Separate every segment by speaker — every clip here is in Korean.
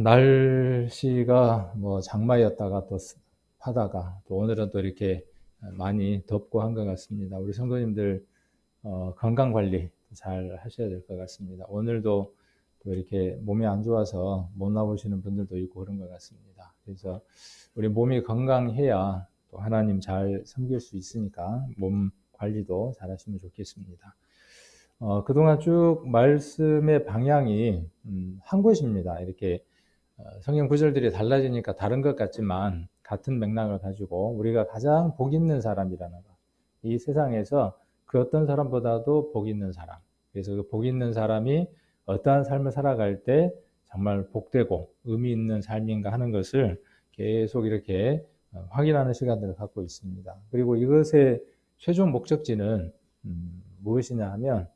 Speaker 1: 날씨가 뭐 장마였다가 또 습하다가 또 오늘은 또 이렇게 많이 덥고 한 것 같습니다. 우리 성도님들 건강 관리 잘 하셔야 될 것 같습니다. 오늘도 또 이렇게 몸이 안 좋아서 못 나오시는 분들도 있고 그런 것 같습니다. 그래서 우리 몸이 건강해야 또 하나님 잘 섬길 수 있으니까 몸 관리도 잘 하시면 좋겠습니다. 그동안 쭉 말씀의 방향이 한 곳입니다. 이렇게 성경 구절들이 달라지니까 다른 것 같지만 같은 맥락을 가지고 우리가 가장 복 있는 사람이라는 것. 이 세상에서 그 어떤 사람보다도 복 있는 사람. 그래서 그 복 있는 사람이 어떠한 삶을 살아갈 때 정말 복되고 의미 있는 삶인가 하는 것을 계속 이렇게 확인하는 시간들을 갖고 있습니다. 그리고 이것의 최종 목적지는 무엇이냐 하면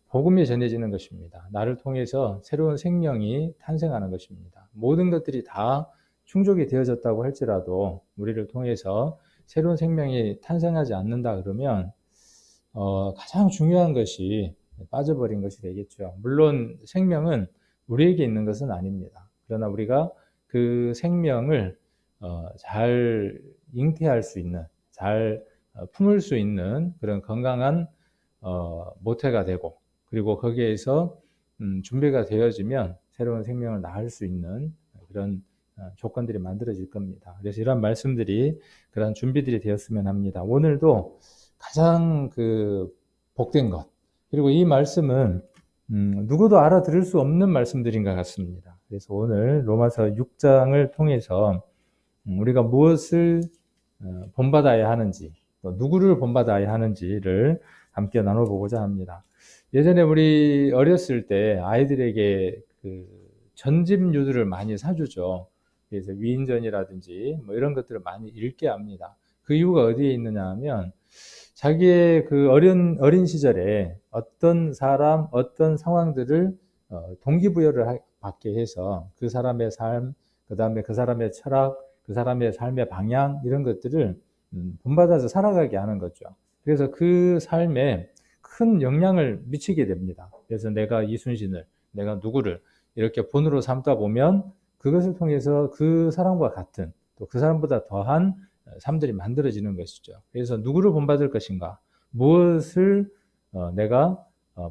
Speaker 1: 복음이 전해지는 것입니다. 나를 통해서 새로운 생명이 탄생하는 것입니다. 모든 것들이 다 충족이 되어졌다고 할지라도 우리를 통해서 새로운 생명이 탄생하지 않는다 그러면 가장 중요한 것이 빠져버린 것이 되겠죠. 물론 생명은 우리에게 있는 것은 아닙니다. 그러나 우리가 그 생명을 잘 잉태할 수 있는, 잘 품을 수 있는 그런 건강한 모태가 되고 그리고 거기에서 준비가 되어지면 새로운 생명을 낳을 수 있는 그런 조건들이 만들어질 겁니다. 그래서 이런 말씀들이 그런 준비들이 되었으면 합니다. 오늘도 가장 복된 것 그리고 이 말씀은 누구도 알아들을 수 없는 말씀들인 것 같습니다. 그래서 오늘 로마서 6장을 통해서 우리가 무엇을 본받아야 하는지 또 누구를 본받아야 하는지를 함께 나눠보고자 합니다. 예전에 우리 어렸을 때 아이들에게 전집류들을 많이 사주죠. 그래서 위인전이라든지 뭐 이런 것들을 많이 읽게 합니다. 그 이유가 어디에 있느냐 하면 자기의 어린 시절에 어떤 사람, 어떤 상황들을 동기부여를 받게 해서 그 사람의 삶, 그 다음에 그 사람의 철학, 그 사람의 삶의 방향 이런 것들을 본받아서 살아가게 하는 거죠. 그래서 그 삶에 큰 영향을 미치게 됩니다. 그래서 내가 이순신을, 내가 누구를 이렇게 본으로 삼다 보면 그것을 통해서 그 사람과 같은 또 그 사람보다 더한 삶들이 만들어지는 것이죠. 그래서 누구를 본받을 것인가, 무엇을 내가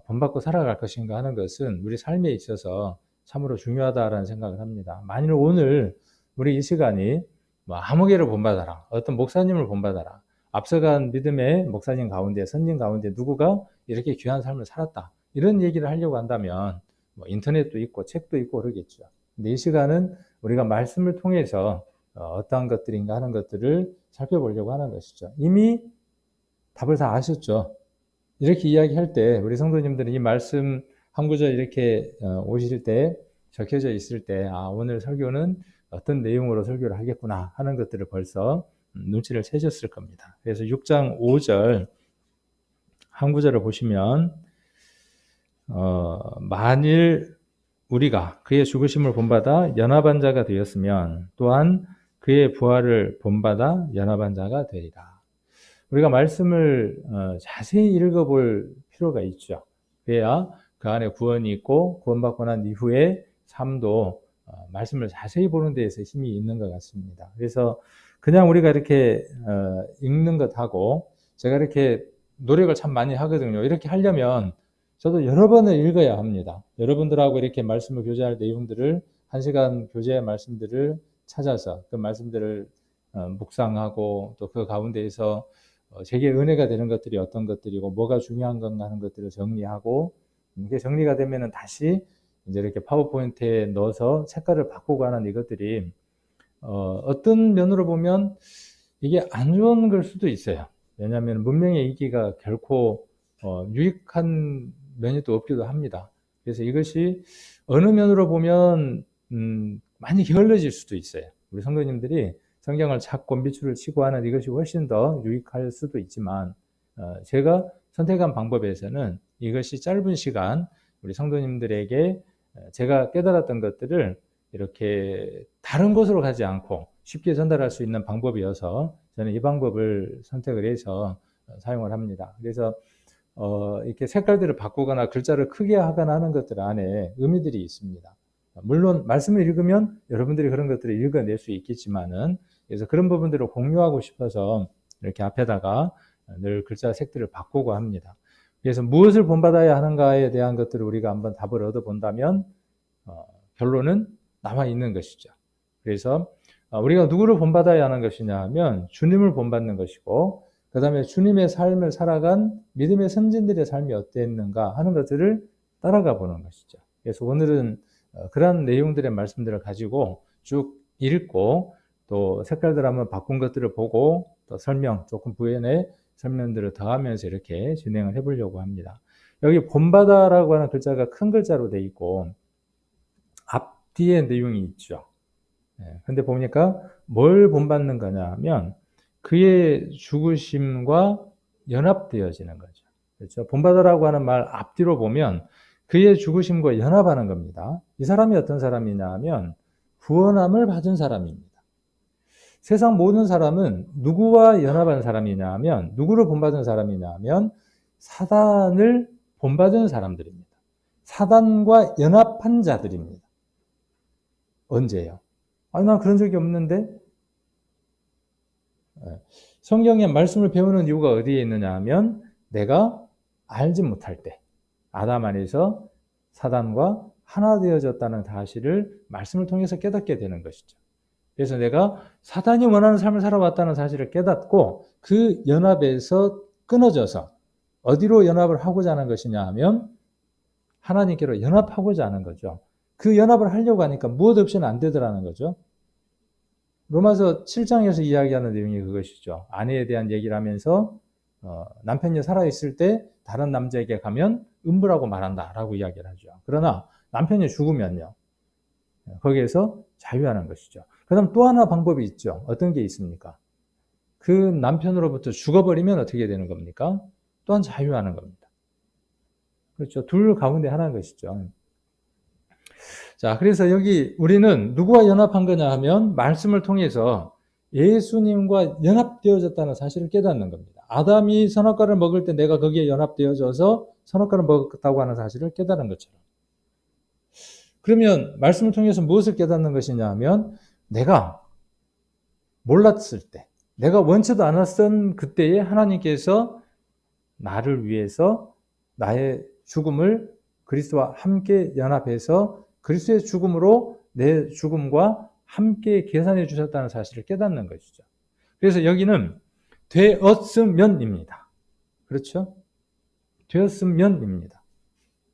Speaker 1: 본받고 살아갈 것인가 하는 것은 우리 삶에 있어서 참으로 중요하다라는 생각을 합니다. 만일 오늘 우리 이 시간이 뭐 아무개를 본받아라, 어떤 목사님을 본받아라, 앞서간 믿음의 목사님 가운데, 선진 가운데 누구가 이렇게 귀한 삶을 살았다, 이런 얘기를 하려고 한다면 뭐 인터넷도 있고 책도 있고 그러겠죠. 근데 이 시간은 우리가 말씀을 통해서 어떠한 것들인가 하는 것들을 살펴보려고 하는 것이죠. 이미 답을 다 아셨죠. 이렇게 이야기할 때 우리 성도님들은 이 말씀 한 구절 이렇게 오실 때 적혀져 있을 때 오늘 설교는 어떤 내용으로 설교를 하겠구나 하는 것들을 벌써 눈치를 채셨을 겁니다. 그래서 6장 5절 한 구절을 보시면 만일 우리가 그의 죽으심을 본받아 연합한 자가 되었으면 또한 그의 부활을 본받아 연합한 자가 되리라. 우리가 말씀을 자세히 읽어볼 필요가 있죠. 그래야 그 안에 구원이 있고 구원받고 난 이후에 삶도 말씀을 자세히 보는 데에서 힘이 있는 것 같습니다. 그래서 그냥 우리가 이렇게 읽는 것하고 제가 이렇게 노력을 참 많이 하거든요. 이렇게 하려면 저도 여러 번을 읽어야 합니다. 여러분들하고 이렇게 말씀을 교제할 내용들을 1시간 교제의 말씀들을 찾아서 그 말씀들을 묵상하고 또 그 가운데에서 제게 은혜가 되는 것들이 어떤 것들이고 뭐가 중요한 건가 하는 것들을 정리하고 이게 정리가 되면은 다시 이제 이렇게 파워포인트에 넣어서 색깔을 바꾸고 하는 이것들이 어떤 면으로 보면 이게 안 좋은 걸 수도 있어요. 왜냐하면 문명의 이기가 결코 유익한 면이 또 없기도 합니다. 그래서 이것이 어느 면으로 보면 많이 게을러질 수도 있어요. 우리 성도님들이 성경을 찾고 밑줄을 치고 하는 이것이 훨씬 더 유익할 수도 있지만 제가 선택한 방법에서는 이것이 짧은 시간 우리 성도님들에게 제가 깨달았던 것들을 이렇게 다른 곳으로 가지 않고 쉽게 전달할 수 있는 방법이어서 저는 이 방법을 선택을 해서 사용을 합니다. 그래서 이렇게 색깔들을 바꾸거나 글자를 크게 하거나 하는 것들 안에 의미들이 있습니다. 물론 말씀을 읽으면 여러분들이 그런 것들을 읽어낼 수 있겠지만은, 그래서 그런 부분들을 공유하고 싶어서 이렇게 앞에다가 늘 글자 색들을 바꾸고 합니다. 그래서 무엇을 본받아야 하는가에 대한 것들을 우리가 한번 답을 얻어본다면 결론은 나와 있는 것이죠. 그래서 우리가 누구를 본받아야 하는 것이냐 하면 주님을 본받는 것이고, 그 다음에 주님의 삶을 살아간 믿음의 선진들의 삶이 어땠는가 하는 것들을 따라가 보는 것이죠. 그래서 오늘은 그런 내용들의 말씀들을 가지고 쭉 읽고, 또 색깔들 한번 바꾼 것들을 보고, 또 설명, 조금 부연의 설명들을 더하면서 이렇게 진행을 해보려고 합니다. 여기 본받아라고 하는 글자가 큰 글자로 되어 있고, 앞뒤에 내용이 있죠. 근데 보니까 뭘 본받는 거냐 하면 그의 죽으심과 연합되어지는 거죠. 그렇죠? 본받아라고 하는 말 앞뒤로 보면 그의 죽으심과 연합하는 겁니다. 이 사람이 어떤 사람이냐 하면 구원함을 받은 사람입니다. 세상 모든 사람은 누구와 연합한 사람이냐 하면, 누구를 본받은 사람이냐 하면 사단을 본받은 사람들입니다. 사단과 연합한 자들입니다. 언제요? 아니, 난 그런 적이 없는데? 성경의 말씀을 배우는 이유가 어디에 있느냐 하면 내가 알지 못할 때 아담 안에서 사단과 하나 되어졌다는 사실을 말씀을 통해서 깨닫게 되는 것이죠. 그래서 내가 사단이 원하는 삶을 살아왔다는 사실을 깨닫고 그 연합에서 끊어져서 어디로 연합을 하고자 하는 것이냐 하면 하나님께로 연합하고자 하는 거죠. 그 연합을 하려고 하니까 무엇 없이는 안 되더라는 거죠. 로마서 7장에서 이야기하는 내용이 그것이죠. 아내에 대한 얘기를 하면서 남편이 살아있을 때 다른 남자에게 가면 음부라고 말한다라고 이야기를 하죠. 그러나 남편이 죽으면요, 거기에서 자유하는 것이죠. 그 다음 또 하나 방법이 있죠. 어떤 게 있습니까? 그 남편으로부터 죽어버리면 어떻게 되는 겁니까? 또한 자유하는 겁니다. 그렇죠. 둘 가운데 하나인 것이죠. 자, 그래서 여기 우리는 누구와 연합한 거냐 하면 말씀을 통해서 예수님과 연합되어졌다는 사실을 깨닫는 겁니다. 아담이 선악과를 먹을 때 내가 거기에 연합되어져서 선악과를 먹었다고 하는 사실을 깨닫는 것처럼. 그러면 말씀을 통해서 무엇을 깨닫는 것이냐 하면 내가 몰랐을 때, 내가 원치도 않았던 그때에 하나님께서 나를 위해서 나의 죽음을 그리스도와 함께 연합해서 그리스도의 죽음으로 내 죽음과 함께 계산해 주셨다는 사실을 깨닫는 것이죠. 그래서 여기는 되었으면입니다. 그렇죠? 되었으면입니다.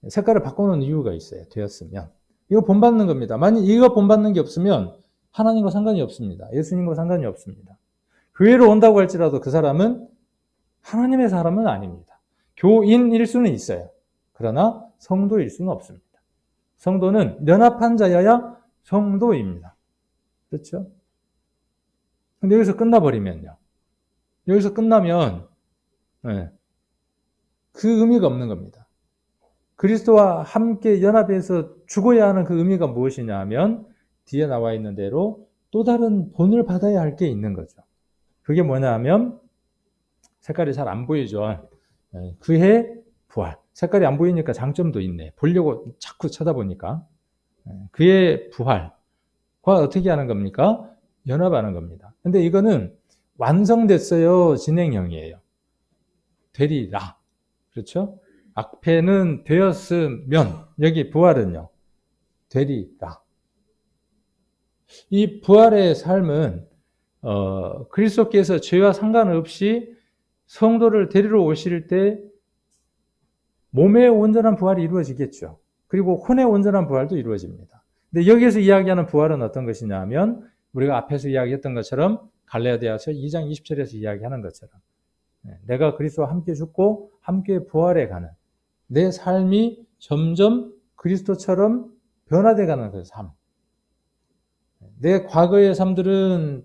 Speaker 1: 색깔을 바꿔놓은 이유가 있어요. 되었으면. 이거 본받는 겁니다. 만약 이거 본받는 게 없으면 하나님과 상관이 없습니다. 예수님과 상관이 없습니다. 교회로 온다고 할지라도 그 사람은 하나님의 사람은 아닙니다. 교인일 수는 있어요. 그러나 성도일 수는 없습니다. 성도는 연합한 자여야 성도입니다. 그렇죠? 근데 여기서 끝나버리면요. 여기서 끝나면 그 의미가 없는 겁니다. 그리스도와 함께 연합해서 죽어야 하는 그 의미가 무엇이냐 하면 뒤에 나와 있는 대로 또 다른 본을 받아야 할 게 있는 거죠. 그게 뭐냐 하면 색깔이 잘 안 보이죠. 그의 부활. 색깔이 안 보이니까 장점도 있네. 보려고 자꾸 쳐다보니까. 그의 부활과 어떻게 하는 겁니까? 연합하는 겁니다. 근데 이거는 완성됐어요. 진행형이에요. 되리라. 그렇죠? 앞에는 되었으면, 여기 부활은요, 되리라. 이 부활의 삶은 그리스도께서 죄와 상관없이 성도를 데리러 오실 때 몸의 온전한 부활이 이루어지겠죠. 그리고 혼의 온전한 부활도 이루어집니다. 근데 여기에서 이야기하는 부활은 어떤 것이냐 하면 우리가 앞에서 이야기했던 것처럼 갈라디아서 2장 20절에서 이야기하는 것처럼 내가 그리스도와 함께 죽고 함께 부활해 가는 내 삶이 점점 그리스도처럼 변화돼 가는 그 삶. 내 과거의 삶들은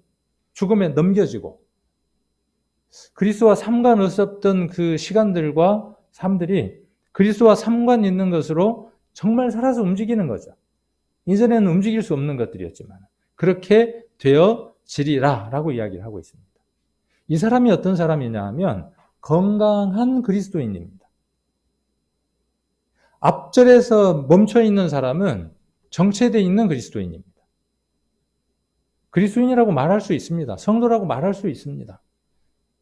Speaker 1: 죽음에 넘겨지고 그리스도와 상관없었던 그 시간들과 삶들이 그리스도와 상관 있는 것으로 정말 살아서 움직이는 거죠. 이전에는 움직일 수 없는 것들이었지만 그렇게 되어지리라 라고 이야기를 하고 있습니다. 이 사람이 어떤 사람이냐 하면 건강한 그리스도인입니다. 앞절에서 멈춰있는 사람은 정체되어 있는 그리스도인입니다. 그리스도인이라고 말할 수 있습니다. 성도라고 말할 수 있습니다.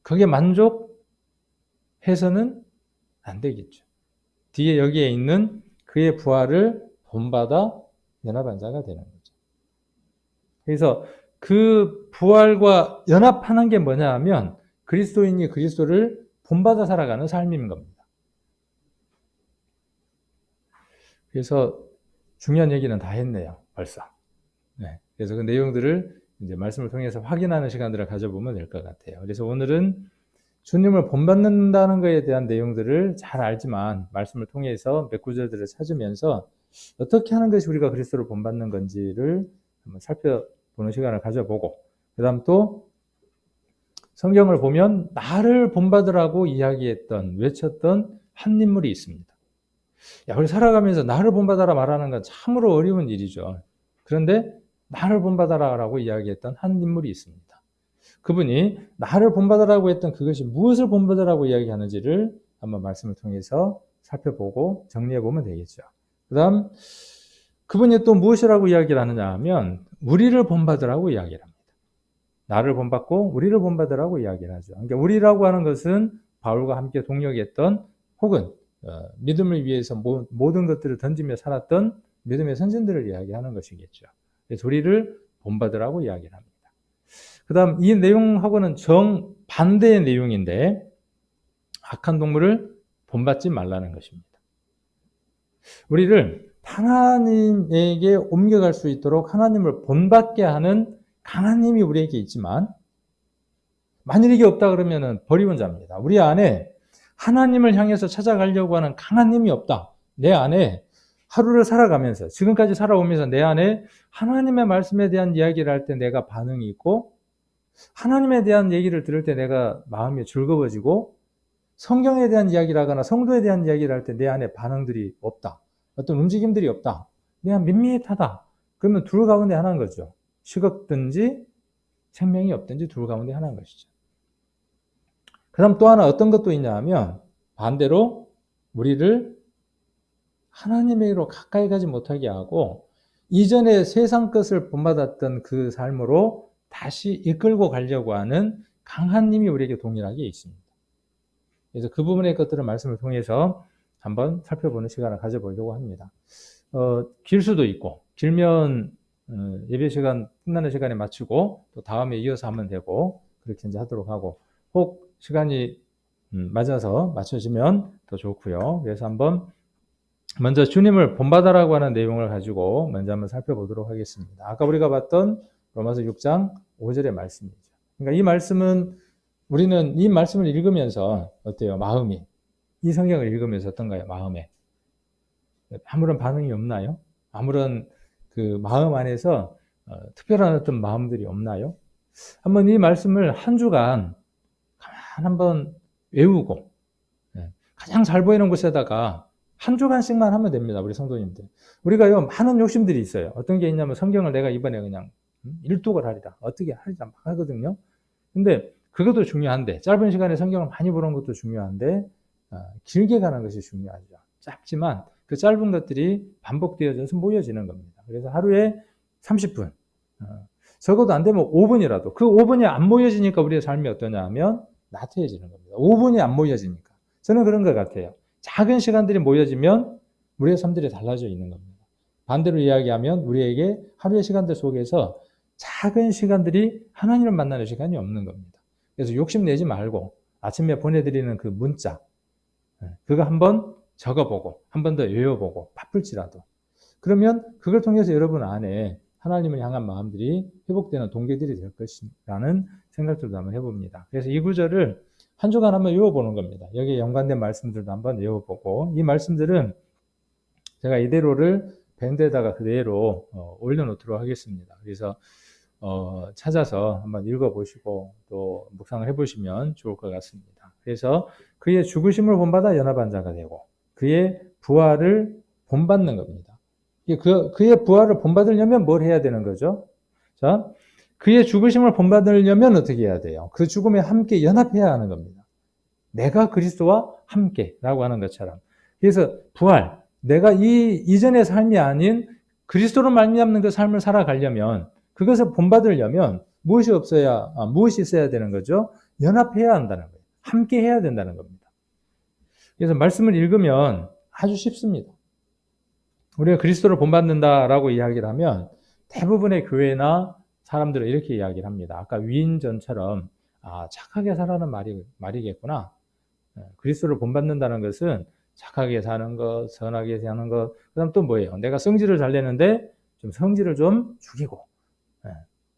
Speaker 1: 그게 만족해서는 안 되겠죠. 뒤에 여기에 있는 그의 부활을 본받아 연합한 자가 되는 거죠. 그래서 그 부활과 연합하는 게 뭐냐 하면 그리스도인이 그리스도를 본받아 살아가는 삶인 겁니다. 그래서 중요한 얘기는 다 했네요, 벌써. 네. 그래서 그 내용들을 이제 말씀을 통해서 확인하는 시간들을 가져보면 될 것 같아요. 그래서 오늘은 주님을 본받는다는 것에 대한 내용들을 잘 알지만 말씀을 통해서 몇 구절들을 찾으면서 어떻게 하는 것이 우리가 그리스도를 본받는 건지를 한번 살펴보는 시간을 가져보고, 그 다음 또 성경을 보면 나를 본받으라고 이야기했던, 외쳤던 한 인물이 있습니다. 우리 살아가면서 나를 본받아라 말하는 건 참으로 어려운 일이죠. 그런데 나를 본받아라라고 이야기했던 한 인물이 있습니다. 그분이 나를 본받으라고 했던 그것이 무엇을 본받으라고 이야기하는지를 한번 말씀을 통해서 살펴보고 정리해보면 되겠죠. 그 다음 그분이 또 무엇이라고 이야기를 하느냐 하면 우리를 본받으라고 이야기를 합니다. 나를 본받고 우리를 본받으라고 이야기를 하죠. 그러니까 우리라고 하는 것은 바울과 함께 동역했던 혹은 믿음을 위해서 모든 것들을 던지며 살았던 믿음의 선진들을 이야기하는 것이겠죠. 그래서 우리를 본받으라고 이야기를 합니다. 그 다음 이 내용하고는 정반대의 내용인데 악한 동물을 본받지 말라는 것입니다. 우리를 하나님에게 옮겨갈 수 있도록 하나님을 본받게 하는 강한 힘이 우리에게 있지만 만일 이게 없다 그러면 버리운 자입니다. 우리 안에 하나님을 향해서 찾아가려고 하는 강한 힘이 없다. 내 안에 하루를 살아가면서 지금까지 살아오면서 내 안에 하나님의 말씀에 대한 이야기를 할 때 내가 반응이 있고 하나님에 대한 얘기를 들을 때 내가 마음이 즐거워지고 성경에 대한 이야기를 하거나 성도에 대한 이야기를 할 때 내 안에 반응들이 없다. 어떤 움직임들이 없다. 그냥 밋밋하다. 그러면 둘 가운데 하나인 거죠. 식었든지 생명이 없든지 둘 가운데 하나인 것이죠. 그 다음 또 하나 어떤 것도 있냐 하면 반대로 우리를 하나님에게로 가까이 가지 못하게 하고 이전에 세상 것을 본받았던 그 삶으로 다시 이끌고 가려고 하는 강한 힘이 우리에게 동일하게 있습니다. 그래서 그 부분의 것들을 말씀을 통해서 한번 살펴보는 시간을 가져보려고 합니다. 길 수도 있고 길면 예배 시간 끝나는 시간에 마치고 또 다음에 이어서 하면 되고 그렇게 이제 하도록 하고 혹 시간이 맞아서 맞춰지면 더 좋고요. 그래서 한번 먼저 주님을 본받아라고 하는 내용을 가지고 먼저 한번 살펴보도록 하겠습니다. 아까 우리가 봤던 로마서 6장 5절의 말씀이죠. 그러니까 이 말씀은 우리는 이 말씀을 읽으면서 어때요? 마음이 이 성경을 읽으면서 어떤가요? 마음에 아무런 반응이 없나요? 아무런 그 마음 안에서 특별한 어떤 마음들이 없나요? 한번 이 말씀을 한 주간 가만 한번 외우고 가장 잘 보이는 곳에다가 한 주간씩만 하면 됩니다. 우리 성도님들. 우리가요 많은 욕심들이 있어요. 어떤 게 있냐면 성경을 내가 이번에 그냥 일독을 하리라. 어떻게 하리라 막 하거든요. 근데 그것도 중요한데 짧은 시간에 성경을 많이 보는 것도 중요한데 길게 가는 것이 중요하죠. 짧지만 그 짧은 것들이 반복되어져서 모여지는 겁니다. 그래서 하루에 30분 적어도 안 되면 5분이라도 그 5분이 안 모여지니까 우리의 삶이 어떠냐 하면 나태해지는 겁니다. 5분이 안 모여지니까 저는 그런 것 같아요. 작은 시간들이 모여지면 우리의 삶들이 달라져 있는 겁니다. 반대로 이야기하면 우리에게 하루의 시간들 속에서 작은 시간들이 하나님을 만나는 시간이 없는 겁니다. 그래서 욕심내지 말고 아침에 보내드리는 그 문자 그거 한번 적어보고 한 번 더 외워보고 바쁠지라도 그러면 그걸 통해서 여러분 안에 하나님을 향한 마음들이 회복되는 동기들이 될 것이라는 생각들도 한번 해봅니다. 그래서 이 구절을 한 주간 한번 외워보는 겁니다. 여기에 연관된 말씀들도 한번 외워보고 이 말씀들은 제가 이대로를 밴드에다가 그대로 올려놓도록 하겠습니다. 그래서 찾아서 한번 읽어보시고 또 묵상을 해보시면 좋을 것 같습니다. 그래서 그의 죽으심을 본받아 연합한 자가 되고 그의 부활을 본받는 겁니다. 그의 부활을 본받으려면 뭘 해야 되는 거죠? 자, 그의 죽으심을 본받으려면 어떻게 해야 돼요? 그 죽음에 함께 연합해야 하는 겁니다. 내가 그리스도와 함께라고 하는 것처럼. 그래서 부활, 내가 이전의 삶이 아닌 그리스도로 말미암는 그 삶을 살아가려면, 그것을 본받으려면 무엇이 있어야 되는 거죠? 연합해야 한다는 거예요. 함께 해야 된다는 겁니다. 그래서 말씀을 읽으면 아주 쉽습니다. 우리가 그리스도를 본받는다라고 이야기를 하면 대부분의 교회나 사람들은 이렇게 이야기를 합니다. 아까 위인전처럼 착하게 살라는 말이겠구나. 그리스도를 본받는다는 것은 착하게 사는 것, 선하게 사는 것, 그 다음 또 뭐예요? 내가 성질을 잘 내는데 좀 성질을 좀 죽이고,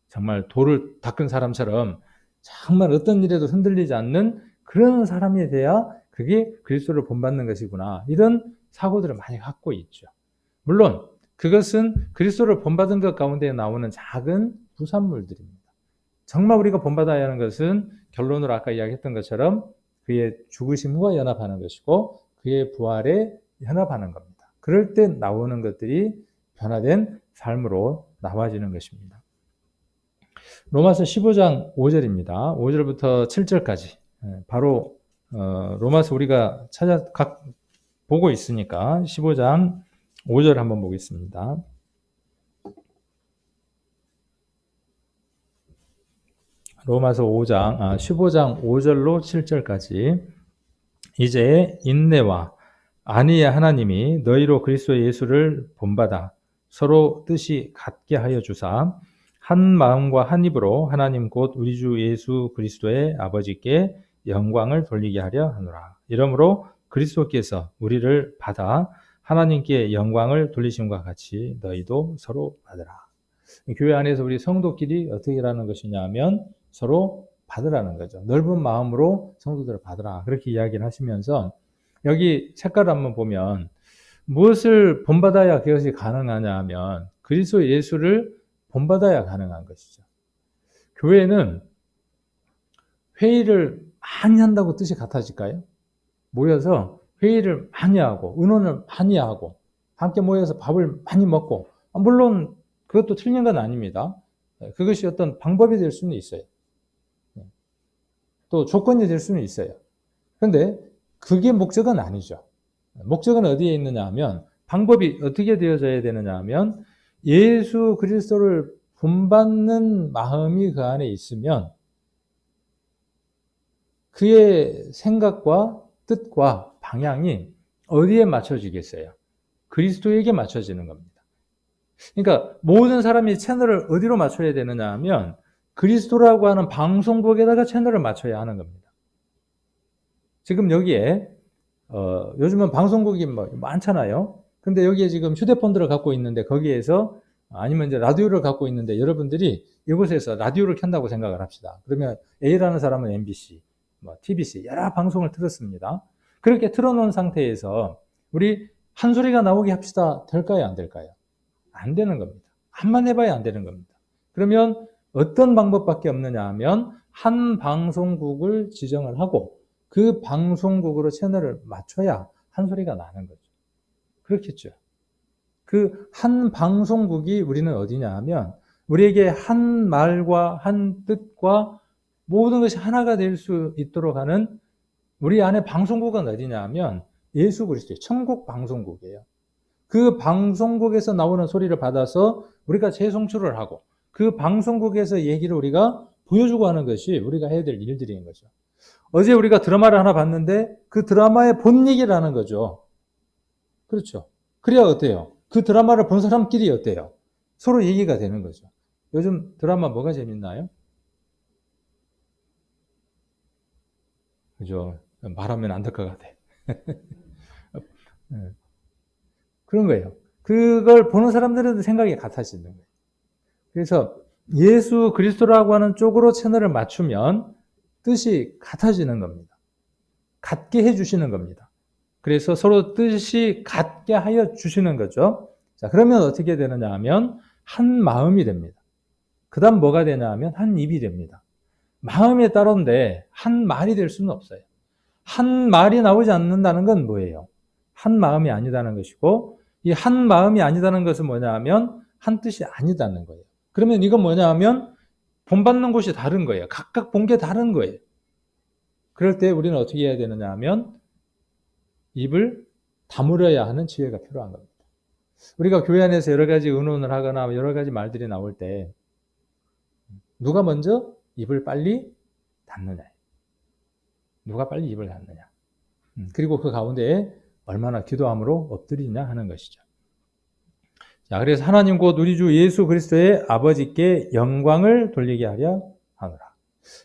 Speaker 1: 정말 돌을 닦은 사람처럼 정말 어떤 일에도 흔들리지 않는 그런 사람이 돼야 그게 그리스도를 본받는 것이구나. 이런 사고들을 많이 갖고 있죠. 물론 그것은 그리스도를 본받은 것 가운데 나오는 작은 부산물들입니다. 정말 우리가 본받아야 하는 것은 결론으로 아까 이야기했던 것처럼 그의 죽으심과 연합하는 것이고 그의 부활에 연합하는 겁니다. 그럴 때 나오는 것들이 변화된 삶으로 나와지는 것입니다. 로마서 15장 5절입니다. 5절부터 7절까지 바로 로마서 우리가 보고 있으니까 15장 5절 한번 보겠습니다. 로마서 15장 5절로 7절까지. 이제 인내와 안위의 하나님이 너희로 그리스도 예수를 본받아 서로 뜻이 같게 하여 주사 한 마음과 한 입으로 하나님 곧 우리 주 예수 그리스도의 아버지께 영광을 돌리게 하려 하노라. 이러므로 그리스도께서 우리를 받아 하나님께 영광을 돌리심과 같이 너희도 서로 받으라. 교회 안에서 우리 성도끼리 어떻게 일하는 것이냐 하면 서로 받으라는 거죠. 넓은 마음으로 성도들을 받으라. 그렇게 이야기를 하시면서 여기 색깔을 한번 보면 무엇을 본받아야 그것이 가능하냐 하면 그리스도 예수를 본받아야 가능한 것이죠. 교회는 회의를 많이 한다고 뜻이 같아질까요? 모여서 회의를 많이 하고 의논을 많이 하고 함께 모여서 밥을 많이 먹고 물론 그것도 틀린 건 아닙니다. 그것이 어떤 방법이 될 수는 있어요. 또 조건이 될 수는 있어요. 그런데 그게 목적은 아니죠. 목적은 어디에 있느냐 하면 방법이 어떻게 되어져야 되느냐 하면 예수 그리스도를 본받는 마음이 그 안에 있으면 그의 생각과 뜻과 방향이 어디에 맞춰지겠어요? 그리스도에게 맞춰지는 겁니다. 그러니까 모든 사람이 채널을 어디로 맞춰야 되느냐 하면 그리스도라고 하는 방송국에다가 채널을 맞춰야 하는 겁니다. 지금 여기에 요즘은 방송국이 많잖아요. 근데 여기에 지금 휴대폰들을 갖고 있는데 거기에서 아니면 이제 라디오를 갖고 있는데 여러분들이 이곳에서 라디오를 켠다고 생각을 합시다. 그러면 A라는 사람은 MBC, TBC 여러 방송을 틀었습니다. 그렇게 틀어놓은 상태에서 우리 한 소리가 나오게 합시다. 될까요? 안 될까요? 안 되는 겁니다. 한번 해봐야 안 되는 겁니다. 그러면 어떤 방법밖에 없느냐 하면 한 방송국을 지정을 하고 그 방송국으로 채널을 맞춰야 한 소리가 나는 거죠. 그렇겠죠. 그 한 방송국이 우리는 어디냐 하면 우리에게 한 말과 한 뜻과 모든 것이 하나가 될 수 있도록 하는 우리 안에 방송국은 어디냐 하면 예수 그리스도의 천국 방송국이에요. 그 방송국에서 나오는 소리를 받아서 우리가 재송출을 하고 그 방송국에서 얘기를 우리가 보여주고 하는 것이 우리가 해야 될 일들인 거죠. 어제 우리가 드라마를 하나 봤는데 그 드라마의 본 얘기를 하는 거죠. 그렇죠. 그래야 어때요? 그 드라마를 본 사람끼리 어때요? 서로 얘기가 되는 거죠. 요즘 드라마 뭐가 재밌나요? 그죠. 말하면 안 될 것 같아. 그런 거예요. 그걸 보는 사람들은 생각이 같아지는 거예요. 그래서 예수 그리스도라고 하는 쪽으로 채널을 맞추면 뜻이 같아지는 겁니다. 같게 해주시는 겁니다. 그래서 서로 뜻이 같게 하여 주시는 거죠. 자, 그러면 어떻게 되느냐 하면 한 마음이 됩니다. 그 다음 뭐가 되냐 하면 한 입이 됩니다. 마음에 따른데 한 말이 될 수는 없어요. 한 말이 나오지 않는다는 건 뭐예요? 한 마음이 아니다는 것이고 이 한 마음이 아니다는 것은 뭐냐 하면 한 뜻이 아니다는 거예요. 그러면 이건 뭐냐 하면 본받는 곳이 다른 거예요. 각각 본 게 다른 거예요. 그럴 때 우리는 어떻게 해야 되느냐 하면 입을 다물어야 하는 지혜가 필요한 겁니다. 우리가 교회 안에서 여러 가지 의논을 하거나 여러 가지 말들이 나올 때 누가 먼저 입을 빨리 닫느냐. 누가 빨리 입을 닫느냐. 그리고 그 가운데에 얼마나 기도함으로 엎드리냐 하는 것이죠. 자, 그래서 하나님 곧 우리 주 예수 그리스도의 아버지께 영광을 돌리게 하려 하노라.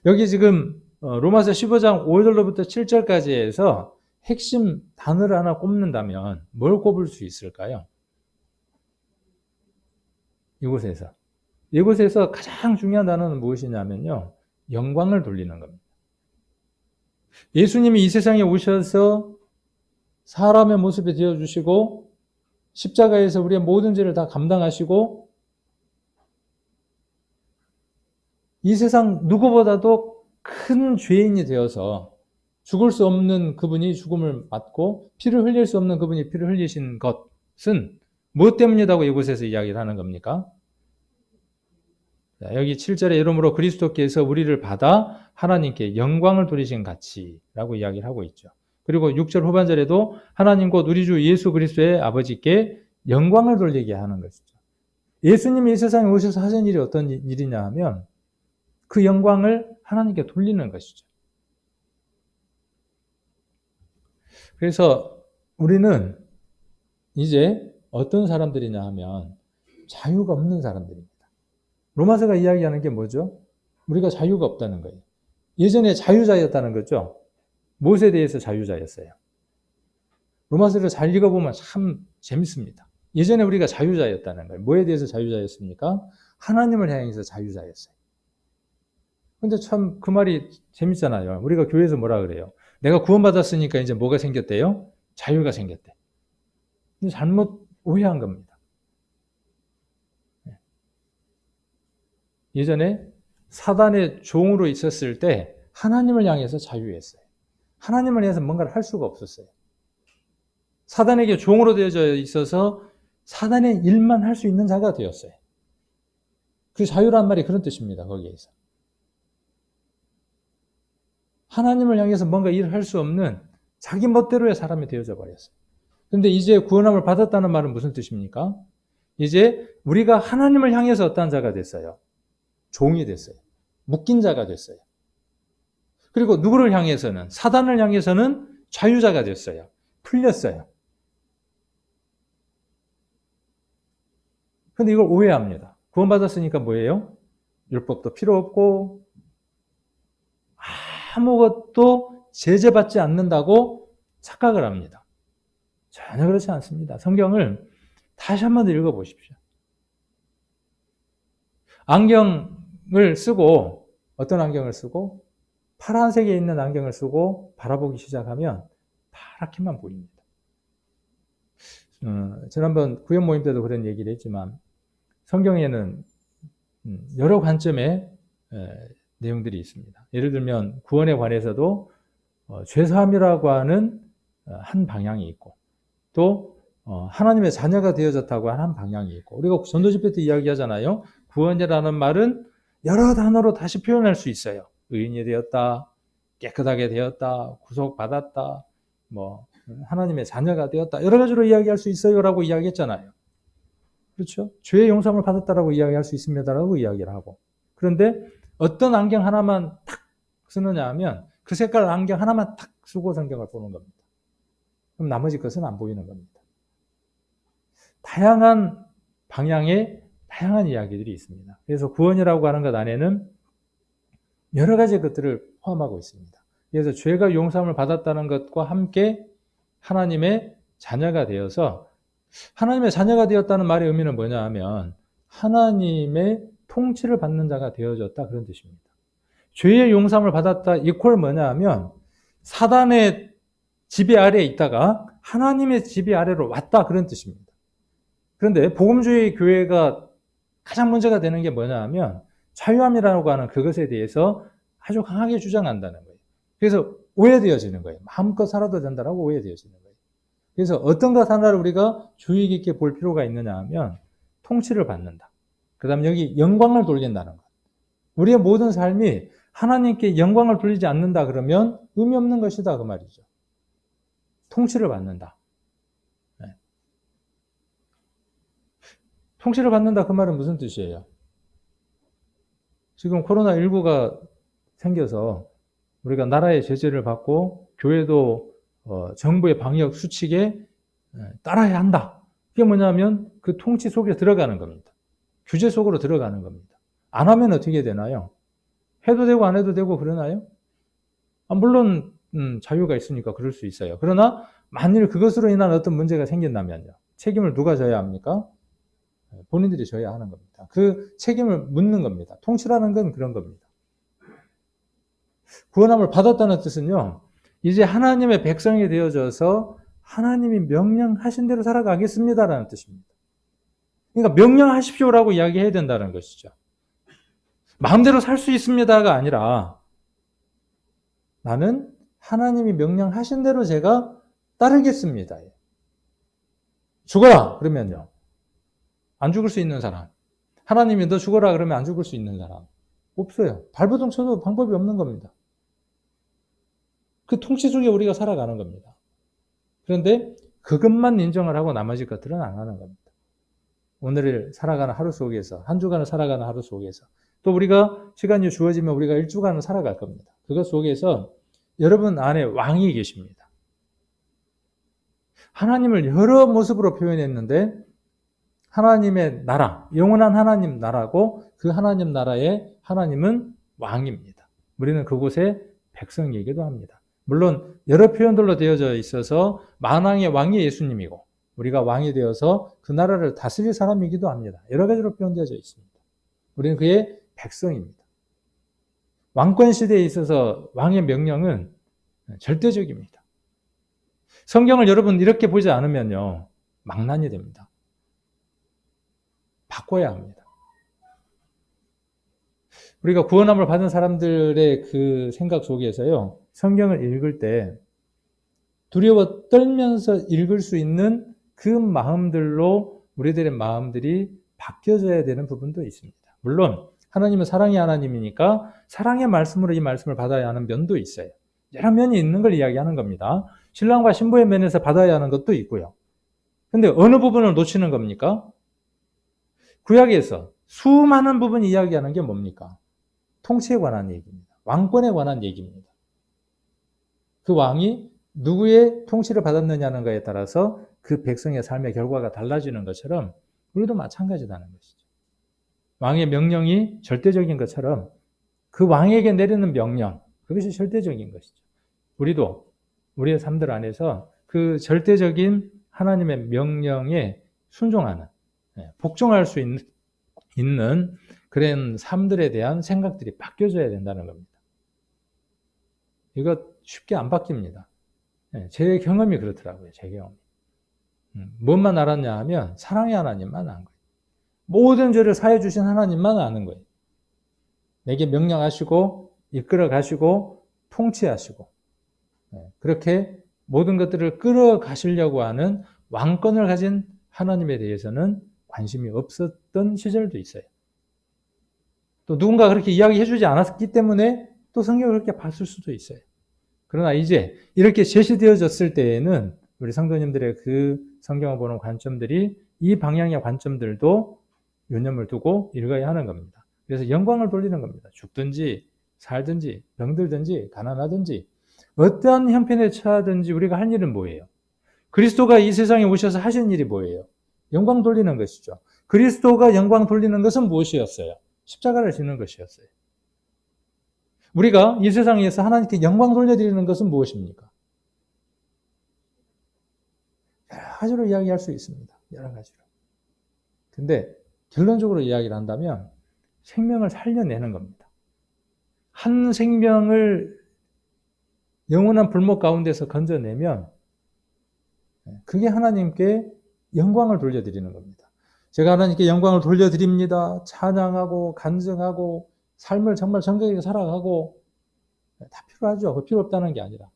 Speaker 1: 여기 지금 로마서 15장 5절로부터 7절까지 해서 핵심 단어를 하나 꼽는다면 뭘 꼽을 수 있을까요? 이곳에서 가장 중요한 단어는 무엇이냐면요. 영광을 돌리는 겁니다. 예수님이 이 세상에 오셔서 사람의 모습에 되어주시고 십자가에서 우리의 모든 죄를 다 감당하시고 이 세상 누구보다도 큰 죄인이 되어서 죽을 수 없는 그분이 죽음을 맞고 피를 흘릴 수 없는 그분이 피를 흘리신 것은 무엇 때문이라고 이곳에서 이야기를 하는 겁니까? 여기 7절에 이러므로 그리스도께서 우리를 받아 하나님께 영광을 돌리신 같이라고 이야기를 하고 있죠. 그리고 6절 후반절에도 하나님 곧 우리 주 예수 그리스도의 아버지께 영광을 돌리게 하는 것이죠. 예수님이 이 세상에 오셔서 하신 일이 어떤 일이냐 하면 그 영광을 하나님께 돌리는 것이죠. 그래서 우리는 이제 어떤 사람들이냐 하면 자유가 없는 사람들입니다. 로마서가 이야기하는 게 뭐죠? 우리가 자유가 없다는 거예요. 예전에 자유자였다는 거죠. 무엇에 대해서 자유자였어요? 로마서를 잘 읽어보면 참 재밌습니다. 예전에 우리가 자유자였다는 거예요. 뭐에 대해서 자유자였습니까? 하나님을 향해서 자유자였어요. 근데 참 그 말이 재밌잖아요. 우리가 교회에서 뭐라 그래요? 내가 구원받았으니까 이제 뭐가 생겼대요? 자유가 생겼대. 근데 잘못 오해한 겁니다. 예전에 사단의 종으로 있었을 때 하나님을 향해서 자유했어요. 하나님을 향해서 뭔가를 할 수가 없었어요. 사단에게 종으로 되어져 있어서 사단의 일만 할 수 있는 자가 되었어요. 그 자유란 말이 그런 뜻입니다. 거기에서. 하나님을 향해서 뭔가 일을 할 수 없는 자기 멋대로의 사람이 되어져 버렸어요. 그런데 이제 구원함을 받았다는 말은 무슨 뜻입니까? 이제 우리가 하나님을 향해서 어떤 자가 됐어요? 종이 됐어요. 묶인 자가 됐어요. 그리고 누구를 향해서는? 사단을 향해서는 자유자가 됐어요. 풀렸어요. 그런데 이걸 오해합니다. 구원받았으니까 뭐예요? 율법도 필요 없고 아무것도 제재받지 않는다고 착각을 합니다. 전혀 그렇지 않습니다. 성경을 다시 한번 읽어보십시오. 안경을 쓰고 어떤 안경을 쓰고 파란색에 있는 안경을 쓰고 바라보기 시작하면 파랗게만 보입니다. 지난번 구역 모임 때도 그런 얘기를 했지만 성경에는 여러 관점의 내용들이 있습니다. 예를 들면 구원에 관해서도 죄사함이라고 하는 한 방향이 있고 또 하나님의 자녀가 되어졌다고 하는 한 방향이 있고 우리가 전도집회 때 이야기하잖아요. 구원이라는 말은 여러 단어로 다시 표현할 수 있어요. 의인이 되었다, 깨끗하게 되었다, 구속받았다, 하나님의 자녀가 되었다 여러 가지로 이야기할 수 있어요라고 이야기했잖아요. 그렇죠? 죄의 용서함을 받았다라고 이야기할 수 있습니다라고 이야기를 하고 그런데 어떤 안경 하나만 탁 쓰느냐 하면 그 색깔 안경 하나만 탁 쓰고 성경을 보는 겁니다. 그럼 나머지 것은 안 보이는 겁니다. 다양한 방향의 다양한 이야기들이 있습니다. 그래서 구원이라고 하는 것 안에는 여러 가지 것들을 포함하고 있습니다. 그래서 죄가 용서함을 받았다는 것과 함께 하나님의 자녀가 되어서 하나님의 자녀가 되었다는 말의 의미는 뭐냐 하면 하나님의 통치를 받는 자가 되어졌다 그런 뜻입니다. 죄의 용서함을 받았다 이퀄 뭐냐 하면 사단의 지배 아래에 있다가 하나님의 지배 아래로 왔다 그런 뜻입니다. 그런데 복음주의 교회가 가장 문제가 되는 게 뭐냐 하면 자유함이라고 하는 그것에 대해서 아주 강하게 주장한다는 거예요. 그래서 오해되어지는 거예요. 마음껏 살아도 된다라고 오해되어지는 거예요. 그래서 어떤 것 하나를 우리가 주의 깊게 볼 필요가 있느냐 하면 통치를 받는다. 그 다음에 여기 영광을 돌린다는 것. 우리의 모든 삶이 하나님께 영광을 돌리지 않는다 그러면 의미 없는 것이다 그 말이죠. 통치를 받는다. 네. 통치를 받는다 그 말은 무슨 뜻이에요? 지금 코로나19가 생겨서 우리가 나라의 제재를 받고 교회도 정부의 방역 수칙에 따라야 한다. 그게 뭐냐면 그 통치 속에 들어가는 겁니다. 규제 속으로 들어가는 겁니다. 안 하면 어떻게 되나요? 해도 되고 안 해도 되고 그러나요? 물론 자유가 있으니까 그럴 수 있어요. 그러나 만일 그것으로 인한 어떤 문제가 생긴다면요. 책임을 누가 져야 합니까? 본인들이 져야 하는 겁니다. 그 책임을 묻는 겁니다. 통치라는 건 그런 겁니다. 구원함을 받았다는 뜻은요. 이제 하나님의 백성이 되어져서 하나님이 명령하신 대로 살아가겠습니다라는 뜻입니다. 그러니까 명령하십시오라고 이야기해야 된다는 것이죠. 마음대로 살 수 있습니다가 아니라 나는 하나님이 명령하신 대로 제가 따르겠습니다. 죽어라 그러면요. 안 죽을 수 있는 사람. 하나님이 너 죽어라 그러면 안 죽을 수 있는 사람. 없어요. 발버둥 쳐도 방법이 없는 겁니다. 그 통치 속에 우리가 살아가는 겁니다. 그런데 그것만 인정을 하고 나머지 것들은 안 하는 겁니다. 오늘을 살아가는 하루 속에서, 한 주간을 살아가는 하루 속에서, 또 우리가 시간이 주어지면 우리가 일주간을 살아갈 겁니다. 그것 속에서 여러분 안에 왕이 계십니다. 하나님을 여러 모습으로 표현했는데 하나님의 나라, 영원한 하나님 나라고 그 하나님 나라의 하나님은 왕입니다. 우리는 그곳의 백성이기도 합니다. 물론 여러 표현들로 되어져 있어서 만왕의 왕이 예수님이고 우리가 왕이 되어서 그 나라를 다스릴 사람이기도 합니다. 여러 가지로 표현되어져 있습니다. 우리는 그의 백성입니다. 왕권 시대에 있어서 왕의 명령은 절대적입니다. 성경을 여러분 이렇게 보지 않으면요. 망난이 됩니다. 바꿔야 합니다. 우리가 구원함을 받은 사람들의 그 생각 속에서요. 성경을 읽을 때 두려워 떨면서 읽을 수 있는 그 마음들로 우리들의 마음들이 바뀌어져야 되는 부분도 있습니다. 물론 하나님은 사랑의 하나님이니까 사랑의 말씀으로 이 말씀을 받아야 하는 면도 있어요. 여러 면이 있는 걸 이야기하는 겁니다. 신랑과 신부의 면에서 받아야 하는 것도 있고요. 근데 어느 부분을 놓치는 겁니까? 구약에서 수많은 부분 이야기하는 게 뭡니까? 통치에 관한 얘기입니다. 왕권에 관한 얘기입니다. 그 왕이 누구의 통치를 받았느냐는 것에 따라서 그 백성의 삶의 결과가 달라지는 것처럼 우리도 마찬가지라는 것이죠. 왕의 명령이 절대적인 것처럼 그 왕에게 내리는 명령, 그것이 절대적인 것이죠. 우리도 우리의 삶들 안에서 그 절대적인 하나님의 명령에 순종하는, 복종할 수 있는 그런 삶들에 대한 생각들이 바뀌어져야 된다는 겁니다. 이거 쉽게 안 바뀝니다. 제 경험이 그렇더라고요. 제 경험. 뭔만 알았냐 하면 사랑의 하나님만 안 거예요. 모든 죄를 사해 주신 하나님만 아는 거예요. 내게 명령하시고 이끌어 가시고 통치하시고 그렇게 모든 것들을 끌어가시려고 하는 왕권을 가진 하나님에 대해서는 관심이 없었던 시절도 있어요. 또 누군가 그렇게 이야기해 주지 않았기 때문에 또 성경을 그렇게 봤을 수도 있어요. 그러나 이제 이렇게 제시되어졌을 때에는 우리 성도님들의 그 성경을 보는 관점들이 이 방향의 관점들도 유념을 두고 읽어야 하는 겁니다. 그래서 영광을 돌리는 겁니다. 죽든지 살든지 병들든지 가난하든지 어떠한 형편에 처하든지 우리가 할 일은 뭐예요? 그리스도가 이 세상에 오셔서 하신 일이 뭐예요? 영광 돌리는 것이죠. 그리스도가 영광 돌리는 것은 무엇이었어요? 십자가를 지는 것이었어요. 우리가 이 세상에서 하나님께 영광 돌려드리는 것은 무엇입니까? 여러 가지로 이야기할 수 있습니다. 여러 가지로. 근데 결론적으로 이야기를 한다면 생명을 살려내는 겁니다. 한 생명을 영원한 불목 가운데서 건져내면 그게 하나님께 영광을 돌려드리는 겁니다. 제가 하나님께 영광을 돌려드립니다. 찬양하고 간증하고 삶을 정말 정직하게 살아가고 다 필요하죠. 그 필요 없다는 게 아니라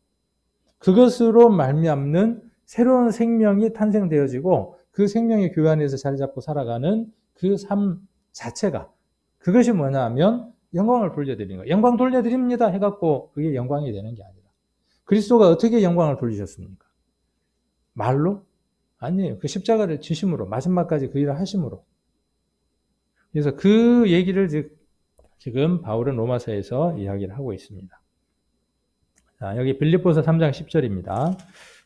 Speaker 1: 그것으로 말미암는 새로운 생명이 탄생되어지고 그 생명의 교회 안에서 자리 잡고 살아가는 그 삶 자체가 그것이 뭐냐 하면 영광을 돌려드리는 거예요. 영광 돌려드립니다 해갖고 그게 영광이 되는 게 아니라 그리스도가 어떻게 영광을 돌리셨습니까? 말로? 아니에요. 그 십자가를 지심으로 마지막까지 그 일을 하심으로 그래서 그 얘기를 지금 바울은 로마서에서 이야기를 하고 있습니다. 자, 여기 빌립보서 3장 10절입니다.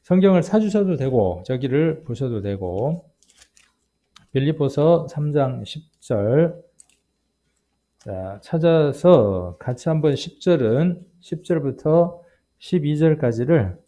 Speaker 1: 성경을 찾으셔도 되고 저기를 보셔도 되고 빌립보서 3장 10절 자, 찾아서 같이 한번 10절부터 12절까지를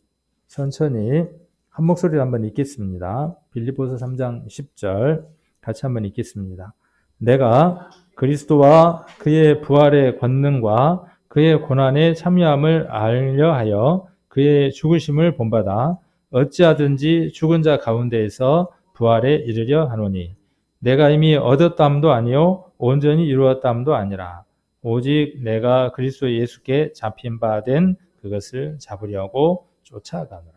Speaker 1: 천천히 한 목소리로 한번 읽겠습니다. 빌립보서 3장 10절 같이 한번 읽겠습니다. 내가 그리스도와 그의 부활의 권능과 그의 고난에 참여함을 알려하여 그의 죽으심을 본받아 어찌하든지 죽은 자 가운데에서 부활에 이르려 하노니 내가 이미 얻었담도 아니요 온전히 이루었담도 아니라 오직 내가 그리스도 예수께 잡힌 바 된 그것을 잡으려고 쫓아가노라.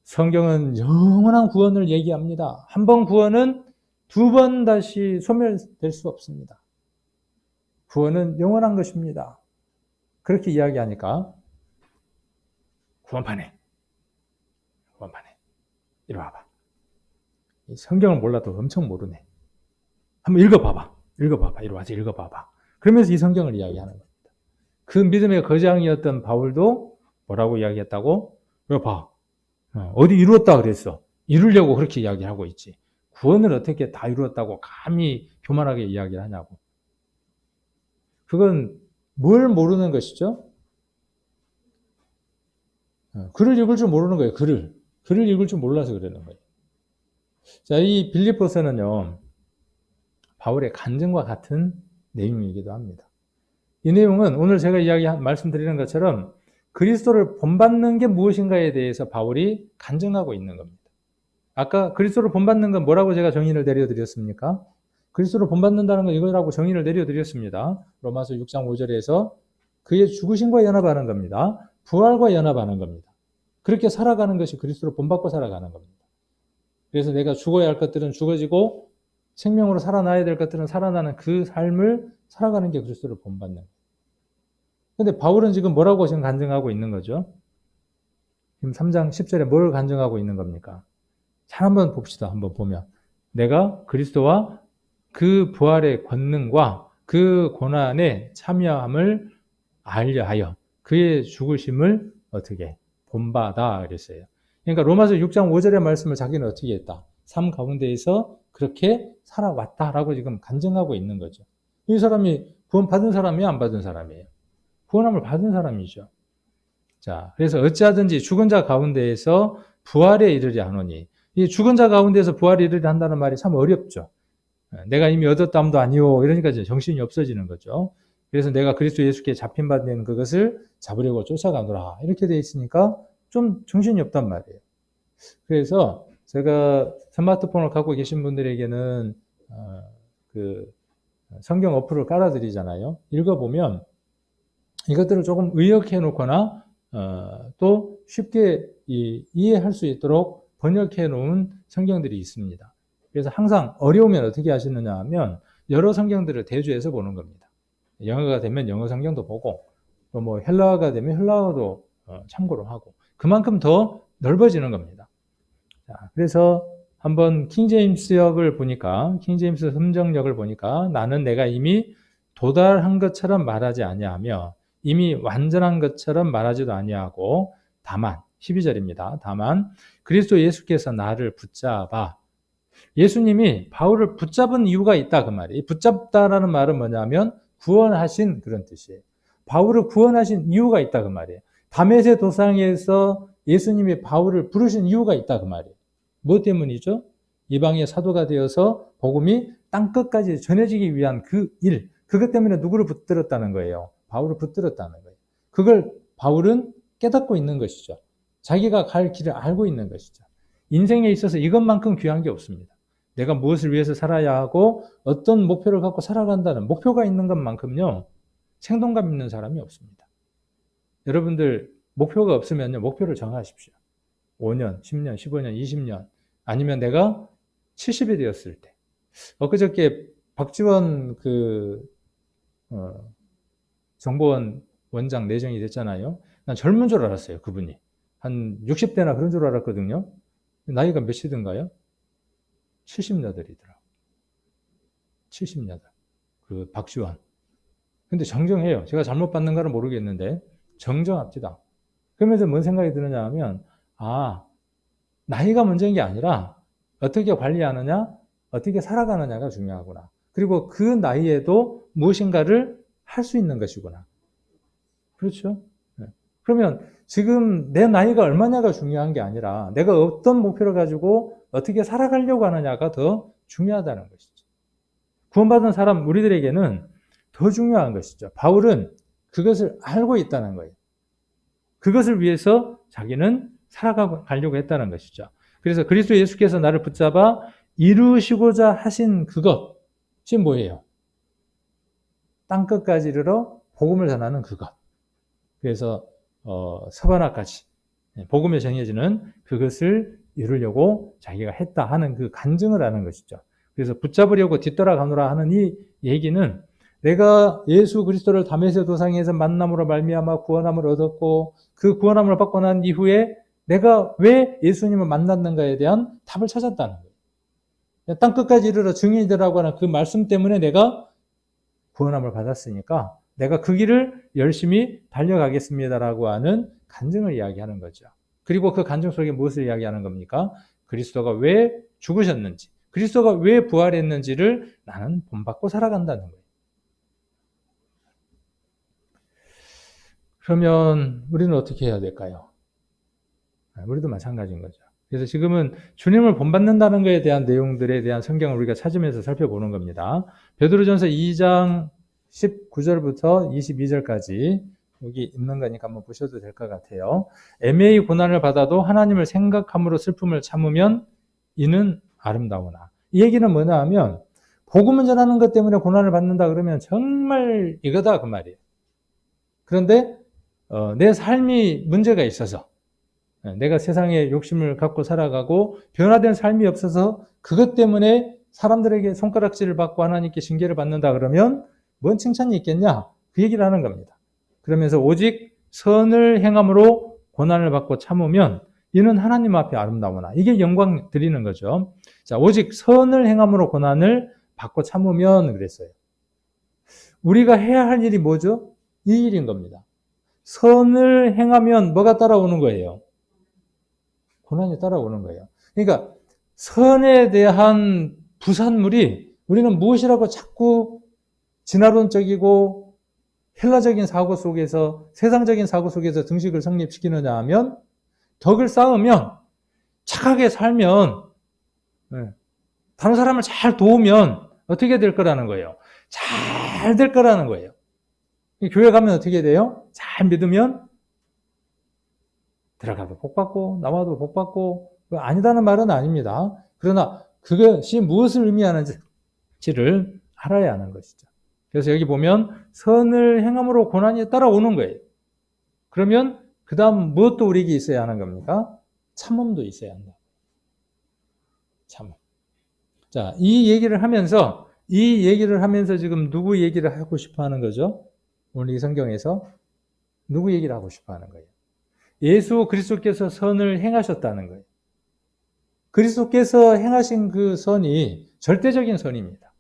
Speaker 1: 성경은 영원한 구원을 얘기합니다. 한 번 구원은 두 번 다시 소멸될 수 없습니다. 구원은 영원한 것입니다. 그렇게 이야기하니까 구원파네. 이리 와봐. 성경을 몰라도 엄청 모르네. 한번 읽어봐봐. 이리 와서 읽어봐봐. 그러면서 이 성경을 이야기하는 겁니다. 그 믿음의 거장이었던 바울도 뭐라고 이야기했다고? 이거 봐. 어디 이루었다 그랬어. 이루려고 그렇게 이야기하고 있지. 구원을 어떻게 다 이루었다고 감히 교만하게 이야기를 하냐고. 그건 뭘 모르는 것이죠? 글을 읽을 줄 모르는 거예요. 글을 읽을 줄 몰라서 그러는 거예요. 자, 이 빌립보서는요, 바울의 간증과 같은 내용이기도 합니다. 이 내용은 오늘 제가 말씀드리는 것처럼 그리스도를 본받는 게 무엇인가에 대해서 바울이 간증하고 있는 겁니다. 아까 그리스도를 본받는 건 뭐라고 제가 정의를 내려드렸습니까? 그리스도를 본받는다는 건 이거라고 정의를 내려드렸습니다. 로마서 6장 5절에서 그의 죽으심과 연합하는 겁니다. 부활과 연합하는 겁니다. 그렇게 살아가는 것이 그리스도를 본받고 살아가는 겁니다. 그래서 내가 죽어야 할 것들은 죽어지고 생명으로 살아나야 될 것들은 살아나는 그 삶을 살아가는 게 그리스도를 본받는 거예요. 근데 바울은 지금 뭐라고 지금 간증하고 있는 거죠? 지금 3장 10절에 뭘 간증하고 있는 겁니까? 잘 한번 봅시다. 한번 보면. 내가 그리스도와 그 부활의 권능과 그 고난에 참여함을 알려하여 그의 죽으심을 어떻게 본받아 그랬어요. 그러니까 로마서 6장 5절의 말씀을 자기는 어떻게 했다? 삶 가운데에서 그렇게 살아왔다라고 지금 간증하고 있는 거죠. 이 사람이 구원 받은 사람이에요? 안 받은 사람이에요? 구원함을 받은 사람이죠. 자, 그래서 어찌하든지 죽은 자 가운데에서 부활에 이르려 하노니 이 죽은 자 가운데에서 부활에 이르려 한다는 말이 참 어렵죠. 내가 이미 얻었담도 아니오 이러니까 정신이 없어지는 거죠. 그래서 내가 그리스도 예수께 잡힌 바 된 그것을 잡으려고 쫓아가노라 이렇게 돼 있으니까 좀 정신이 없단 말이에요. 그래서 제가 스마트폰을 갖고 계신 분들에게는 그 성경 어플을 깔아드리잖아요. 읽어보면 이것들을 조금 의역해 놓거나 또 쉽게 이해할 수 있도록 번역해 놓은 성경들이 있습니다. 그래서 항상 어려우면 어떻게 하시느냐 하면 여러 성경들을 대조해서 보는 겁니다. 영어가 되면 영어 성경도 보고 또 뭐 헬라어가 되면 헬라어도 참고로 하고 그만큼 더 넓어지는 겁니다. 자, 그래서 한번 킹제임스역을 보니까 킹제임스 음정역을 보니까 나는 내가 이미 도달한 것처럼 말하지 아니하며 이미 완전한 것처럼 말하지도 아니하고 다만 12절입니다. 다만 그리스도 예수께서 나를 붙잡아 예수님이 바울을 붙잡은 이유가 있다 그 말이에요. 붙잡다라는 말은 뭐냐면 구원하신 그런 뜻이에요. 바울을 구원하신 이유가 있다 그 말이에요. 다메섹 도상에서 예수님이 바울을 부르신 이유가 있다 그 말이에요. 뭐 때문이죠? 이방의 사도가 되어서 복음이 땅끝까지 전해지기 위한 그 일, 그것 때문에 누구를 붙들었다는 거예요? 바울을 붙들었다는 거예요. 그걸 바울은 깨닫고 있는 것이죠. 자기가 갈 길을 알고 있는 것이죠. 인생에 있어서 이것만큼 귀한 게 없습니다. 내가 무엇을 위해서 살아야 하고 어떤 목표를 갖고 살아간다는 목표가 있는 것만큼요. 생동감 있는 사람이 없습니다. 여러분들 목표가 없으면요. 목표를 정하십시오. 5년, 10년, 15년, 20년 아니면 내가 70이 되었을 때 엊그저께 박지원 정보원 원장 내정이 됐잖아요. 난 젊은 줄 알았어요. 그분이. 한 60대나 그런 줄 알았거든요. 나이가 몇이든가요? 70여들이더라고요. 70년. 그 박지원. 근데 정정해요. 제가 잘못 받는가는 모르겠는데 정정합시다. 그러면서 뭔 생각이 드느냐 하면 나이가 문제인 게 아니라 어떻게 관리하느냐, 어떻게 살아가느냐가 중요하구나. 그리고 그 나이에도 무엇인가를 할 수 있는 것이구나. 그렇죠? 그러면 지금 내 나이가 얼마냐가 중요한 게 아니라 내가 어떤 목표를 가지고 어떻게 살아가려고 하느냐가 더 중요하다는 것이죠. 구원받은 사람 우리들에게는 더 중요한 것이죠. 바울은 그것을 알고 있다는 거예요. 그것을 위해서 자기는 살아가려고 했다는 것이죠. 그래서 그리스도 예수께서 나를 붙잡아 이루시고자 하신 그것이 뭐예요? 땅끝까지 이르러 복음을 전하는 그것. 그래서 서바나까지 복음에 정해지는 그것을 이루려고 자기가 했다 하는 그 간증을 하는 것이죠. 그래서 붙잡으려고 뒤돌아가노라 하는 이 얘기는 내가 예수 그리스도를 다메섹 도상에서 만남으로 말미암아 구원함을 얻었고 그 구원함을 받고 난 이후에 내가 왜 예수님을 만났는가에 대한 답을 찾았다는 거예요. 땅끝까지 이르러 증인이 되라고 하는 그 말씀 때문에 내가 구원함을 받았으니까 내가 그 길을 열심히 달려가겠습니다라고 하는 간증을 이야기하는 거죠. 그리고 그 간증 속에 무엇을 이야기하는 겁니까? 그리스도가 왜 죽으셨는지, 그리스도가 왜 부활했는지를 나는 본받고 살아간다는 거예요. 그러면 우리는 어떻게 해야 될까요? 우리도 마찬가지인 거죠. 그래서 지금은 주님을 본받는다는 것에 대한 내용들에 대한 성경을 우리가 찾으면서 살펴보는 겁니다. 베드로전서 2장 19절부터 22절까지 여기 있는 거니까 한번 보셔도 될 것 같아요. 애매히 고난을 받아도 하나님을 생각함으로 슬픔을 참으면 이는 아름다우나. 이 얘기는 뭐냐 하면 복음을 전하는 것 때문에 고난을 받는다 그러면 정말 이거다 그 말이에요. 그런데 내 삶이 문제가 있어서 내가 세상에 욕심을 갖고 살아가고 변화된 삶이 없어서 그것 때문에 사람들에게 손가락질을 받고 하나님께 징계를 받는다 그러면 뭔 칭찬이 있겠냐? 그 얘기를 하는 겁니다. 그러면서 오직 선을 행함으로 고난을 받고 참으면 이는 하나님 앞에 아름다우나. 이게 영광 드리는 거죠. 자, 오직 선을 행함으로 고난을 받고 참으면 그랬어요. 우리가 해야 할 일이 뭐죠? 이 일인 겁니다. 선을 행하면 뭐가 따라오는 거예요? 고난이 따라오는 거예요. 그러니까 선에 대한 부산물이 우리는 무엇이라고 자꾸 진화론적이고 헬라적인 사고 속에서 세상적인 사고 속에서 등식을 성립시키느냐 하면 덕을 쌓으면 착하게 살면 다른 사람을 잘 도우면 어떻게 될 거라는 거예요? 잘 될 거라는 거예요. 교회 가면 어떻게 돼요? 잘 믿으면 들어가도 복 받고 나와도 복 받고 아니다는 말은 아닙니다. 그러나 그것이 무엇을 의미하는지를 알아야 하는 것이죠. 그래서 여기 보면 선을 행함으로 고난이 따라오는 거예요. 그러면 그 다음 무엇도 우리에게 있어야 하는 겁니까? 참음도 있어야 한다. 참음. 자, 이 얘기를 하면서 지금 누구 얘기를 하고 싶어 하는 거죠? 오늘 이 성경에서 누구 얘기를 하고 싶어 하는 거예요? 예수 그리스도께서 선을 행하셨다는 거예요. 그리스도께서 행하신 그 선이 절대적인 선입니다.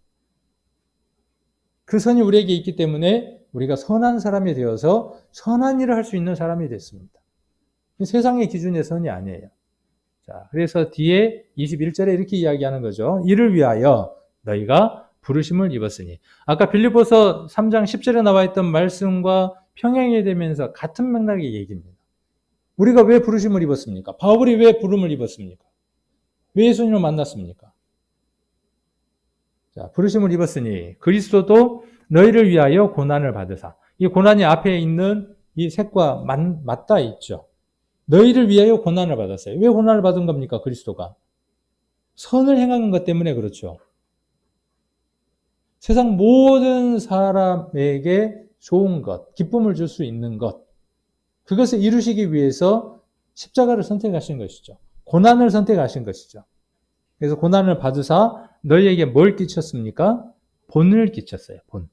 Speaker 1: 그 선이 우리에게 있기 때문에 우리가 선한 사람이 되어서 선한 일을 할 수 있는 사람이 됐습니다. 세상의 기준의 선이 아니에요. 자, 그래서 뒤에 21절에 이렇게 이야기하는 거죠. 이를 위하여 너희가 부르심을 입었으니. 아까 빌립보서 3장 10절에 나와 있던 말씀과 평행이 되면서 같은 맥락의 얘기입니다. 우리가 왜 부르심을 입었습니까? 바울이 왜 부름을 입었습니까? 왜 예수님을 만났습니까? 자, 부르심을 입었으니 그리스도도 너희를 위하여 고난을 받으사. 이 고난이 앞에 있는 이 색과 맞닿아 있죠. 너희를 위하여 고난을 받았어요. 왜 고난을 받은 겁니까? 그리스도가. 선을 행하는 것 때문에 그렇죠. 세상 모든 사람에게 좋은 것, 기쁨을 줄 수 있는 것, 그것을 이루시기 위해서 십자가를 선택하신 것이죠. 고난을 선택하신 것이죠. 그래서 고난을 받으사 너희에게 뭘 끼쳤습니까? 본을 끼쳤어요. 본.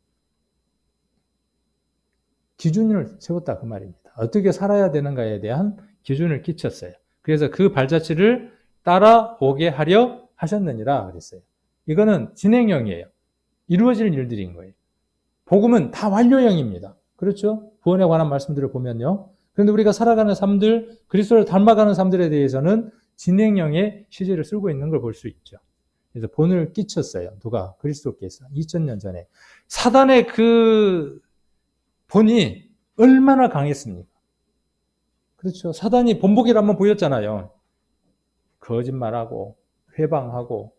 Speaker 1: 기준을 세웠다 그 말입니다. 어떻게 살아야 되는가에 대한 기준을 끼쳤어요. 그래서 그 발자취를 따라오게 하려 하셨느니라 그랬어요. 이거는 진행형이에요. 이루어질 일들인 거예요. 복음은 다 완료형입니다. 그렇죠? 구원에 관한 말씀들을 보면요. 그런데 우리가 살아가는 삶들, 그리스도를 닮아가는 삶들에 대해서는 진행형의 시제를 쓰고 있는 걸 볼 수 있죠. 그래서 본을 끼쳤어요. 누가? 그리스도께서 2000년 전에. 사단의 그 본이 얼마나 강했습니까? 그렇죠. 사단이 본보기를 한번 보였잖아요. 거짓말하고 회방하고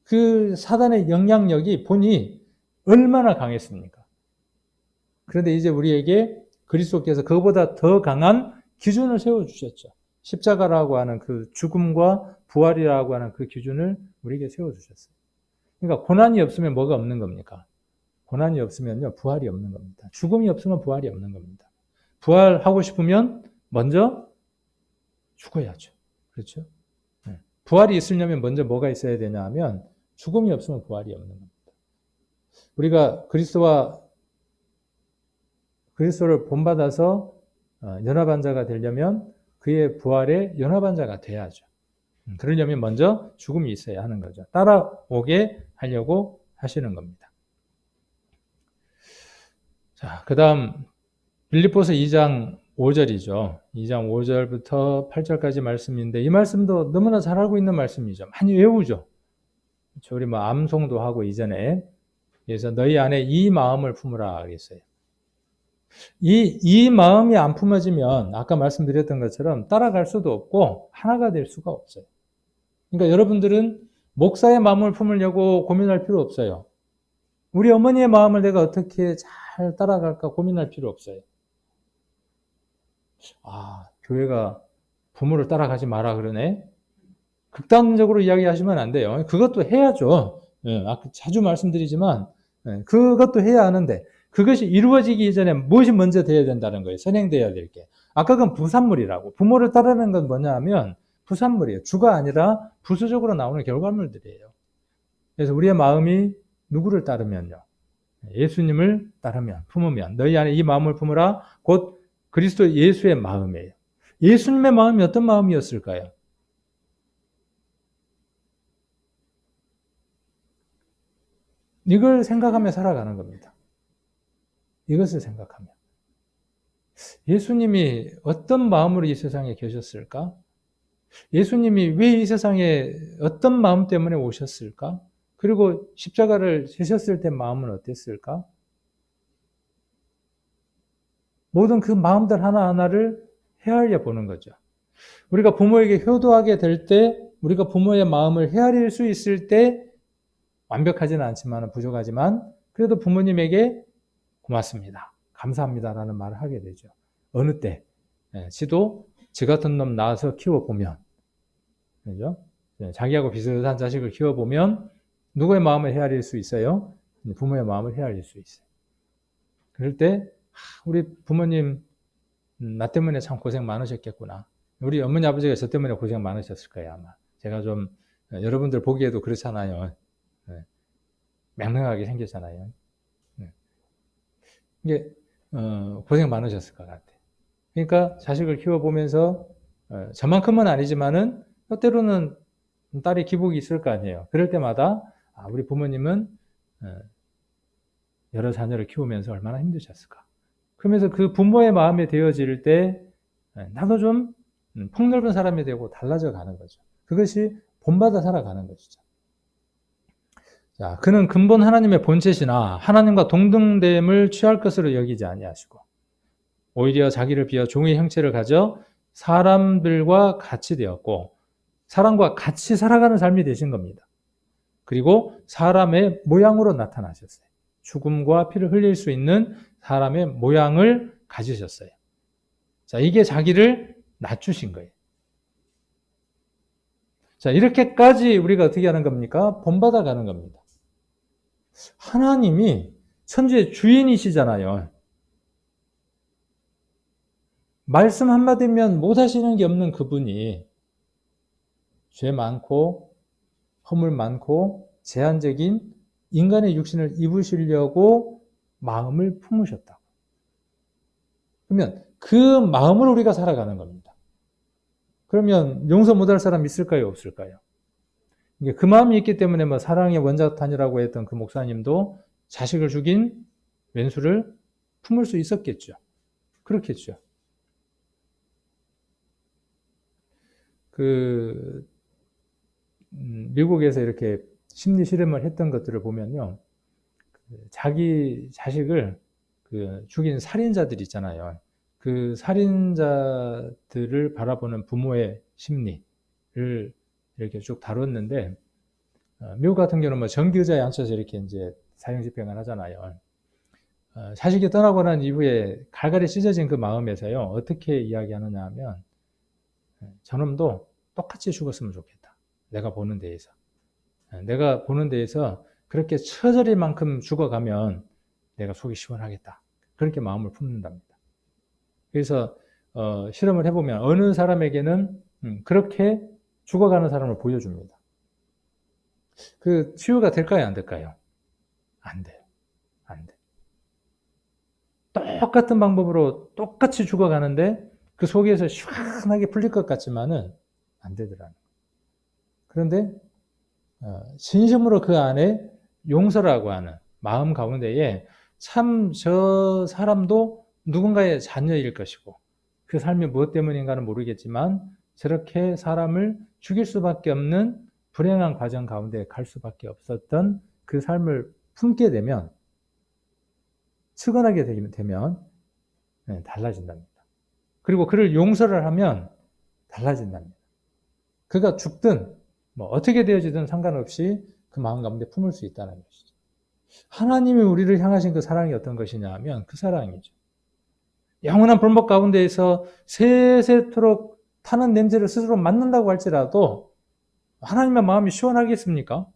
Speaker 1: 그 사단의 영향력이 본이 얼마나 강했습니까? 그런데 이제 우리에게 그리스도께서 그보다 더 강한 기준을 세워주셨죠. 십자가라고 하는 그 죽음과 부활이라고 하는 그 기준을 우리에게 세워주셨어요. 그러니까 고난이 없으면 뭐가 없는 겁니까? 고난이 없으면요, 부활이 없는 겁니다. 죽음이 없으면 부활이 없는 겁니다. 부활하고 싶으면 먼저 죽어야죠. 그렇죠? 부활이 있으려면 먼저 뭐가 있어야 되냐 하면 죽음이 없으면 부활이 없는 겁니다. 우리가 그리스도를 본받아서 연합한 자가 되려면 그의 부활에 연합한 자가 돼야죠. 그러려면 먼저 죽음이 있어야 하는 거죠. 따라오게 하려고 하시는 겁니다. 자, 그 다음 빌립보서 2장 5절이죠. 2장 5절부터 8절까지 말씀인데 이 말씀도 너무나 잘 알고 있는 말씀이죠. 많이 외우죠. 우리 뭐 암송도 하고 이전에. 그래서 너희 안에 이 마음을 품으라 그랬어요. 이 마음이 안 품어지면 아까 말씀드렸던 것처럼 따라갈 수도 없고 하나가 될 수가 없어요. 그러니까 여러분들은 목사의 마음을 품으려고 고민할 필요 없어요. 우리 어머니의 마음을 내가 어떻게 잘 따라갈까 고민할 필요 없어요. 교회가 부모를 따라가지 마라 그러네. 극단적으로 이야기하시면 안 돼요. 그것도 해야죠. 자주 말씀드리지만 그것도 해야 하는데 그것이 이루어지기 이전에 무엇이 먼저 돼야 된다는 거예요. 선행돼야 될 게. 아까 그건 부산물이라고. 부모를 따르는 건 뭐냐 하면 부산물이에요. 주가 아니라 부수적으로 나오는 결과물들이에요. 그래서 우리의 마음이 누구를 따르면요. 예수님을 따르면, 품으면 너희 안에 이 마음을 품으라 곧 그리스도 예수의 마음이에요. 예수님의 마음이 어떤 마음이었을까요? 이걸 생각하며 살아가는 겁니다. 이것을 생각하며. 예수님이 어떤 마음으로 이 세상에 계셨을까? 예수님이 왜 이 세상에 어떤 마음 때문에 오셨을까? 그리고 십자가를 지셨을 때 마음은 어땠을까? 모든 그 마음들 하나하나를 헤아려 보는 거죠. 우리가 부모에게 효도하게 될 때, 우리가 부모의 마음을 헤아릴 수 있을 때 완벽하지는 않지만 부족하지만 그래도 부모님에게 고맙습니다. 감사합니다라는 말을 하게 되죠. 어느 때 지도 지 같은 놈 낳아서 키워보면 그죠? 자기하고 비슷한 자식을 키워보면 누구의 마음을 헤아릴 수 있어요? 부모의 마음을 헤아릴 수 있어요. 그럴 때 우리 부모님 나 때문에 참 고생 많으셨겠구나. 우리 어머니 아버지가 저 때문에 고생 많으셨을 거예요 아마. 제가 좀 여러분들 보기에도 그렇잖아요. 맹랑하게 생겼잖아요. 이게 고생 많으셨을 것 같아. 그러니까 자식을 키워보면서 저만큼은 아니지만은 때로는 딸의 기복이 있을 거 아니에요. 그럴 때마다 우리 부모님은 여러 자녀를 키우면서 얼마나 힘드셨을까. 그러면서 그 부모의 마음에 되어질 때 나도 좀 폭넓은 사람이 되고 달라져 가는 거죠. 그것이 본받아 살아가는 것이죠. 자, 그는 근본 하나님의 본체시나 하나님과 동등됨을 취할 것으로 여기지 아니하시고 오히려 자기를 비하 종의 형체를 가져 사람들과 같이 되었고 사람과 같이 살아가는 삶이 되신 겁니다. 그리고 사람의 모양으로 나타나셨어요. 죽음과 피를 흘릴 수 있는 사람의 모양을 가지셨어요. 자, 이게 자기를 낮추신 거예요. 자, 이렇게까지 우리가 어떻게 하는 겁니까? 본받아 가는 겁니다. 하나님이 천지의 주인이시잖아요. 말씀 한마디면 못하시는 게 없는 그분이 죄 많고 허물 많고 제한적인 인간의 육신을 입으시려고 마음을 품으셨다. 그러면 그 마음을 우리가 살아가는 겁니다. 그러면 용서 못할 사람 있을까요? 없을까요? 그 마음이 있기 때문에 뭐 사랑의 원자탄이라고 했던 그 목사님도 자식을 죽인 왼수를 품을 수 있었겠죠. 그렇겠죠. 미국에서 이렇게 심리 실험을 했던 것들을 보면요. 자기 자식을 죽인 살인자들 있잖아요. 그 살인자들을 바라보는 부모의 심리를 이렇게 쭉 다뤘는데, 미국 같은 경우는 뭐 전기의자에 앉혀서 이렇게 이제 사형집행을 하잖아요. 자식이 떠나고 난 이후에 갈갈이 찢어진 그 마음에서요, 어떻게 이야기하느냐 하면, 저놈도 똑같이 죽었으면 좋겠다. 내가 보는 데에서. 내가 보는 데에서 그렇게 처절할 만큼 죽어가면 내가 속이 시원하겠다. 그렇게 마음을 품는답니다. 그래서 실험을 해보면 어느 사람에게는 그렇게 죽어가는 사람을 보여줍니다. 그 치유가 될까요? 안 될까요? 안 돼요. 안 돼. 똑같은 방법으로 똑같이 죽어가는데 그 속에서 시원하게 풀릴 것 같지만은 안 되더라는 거예요. 그런데 진심으로 그 안에 용서라고 하는 마음 가운데에 참 저 사람도 누군가의 자녀일 것이고 그 삶이 무엇 때문인가는 모르겠지만 저렇게 사람을 죽일 수밖에 없는 불행한 과정 가운데 갈 수밖에 없었던 그 삶을 품게 되면, 측은하게 되면 달라진답니다. 그리고 그를 용서를 하면 달라진답니다. 그가 죽든 뭐 어떻게 되어지든 상관없이 그 마음 가운데 품을 수 있다는 것이죠. 하나님이 우리를 향하신 그 사랑이 어떤 것이냐 하면 그 사랑이죠. 영원한 불목 가운데에서 세세토록 타는 냄새를 스스로 맡는다고 할지라도 하나님의 마음이 시원하겠습니까?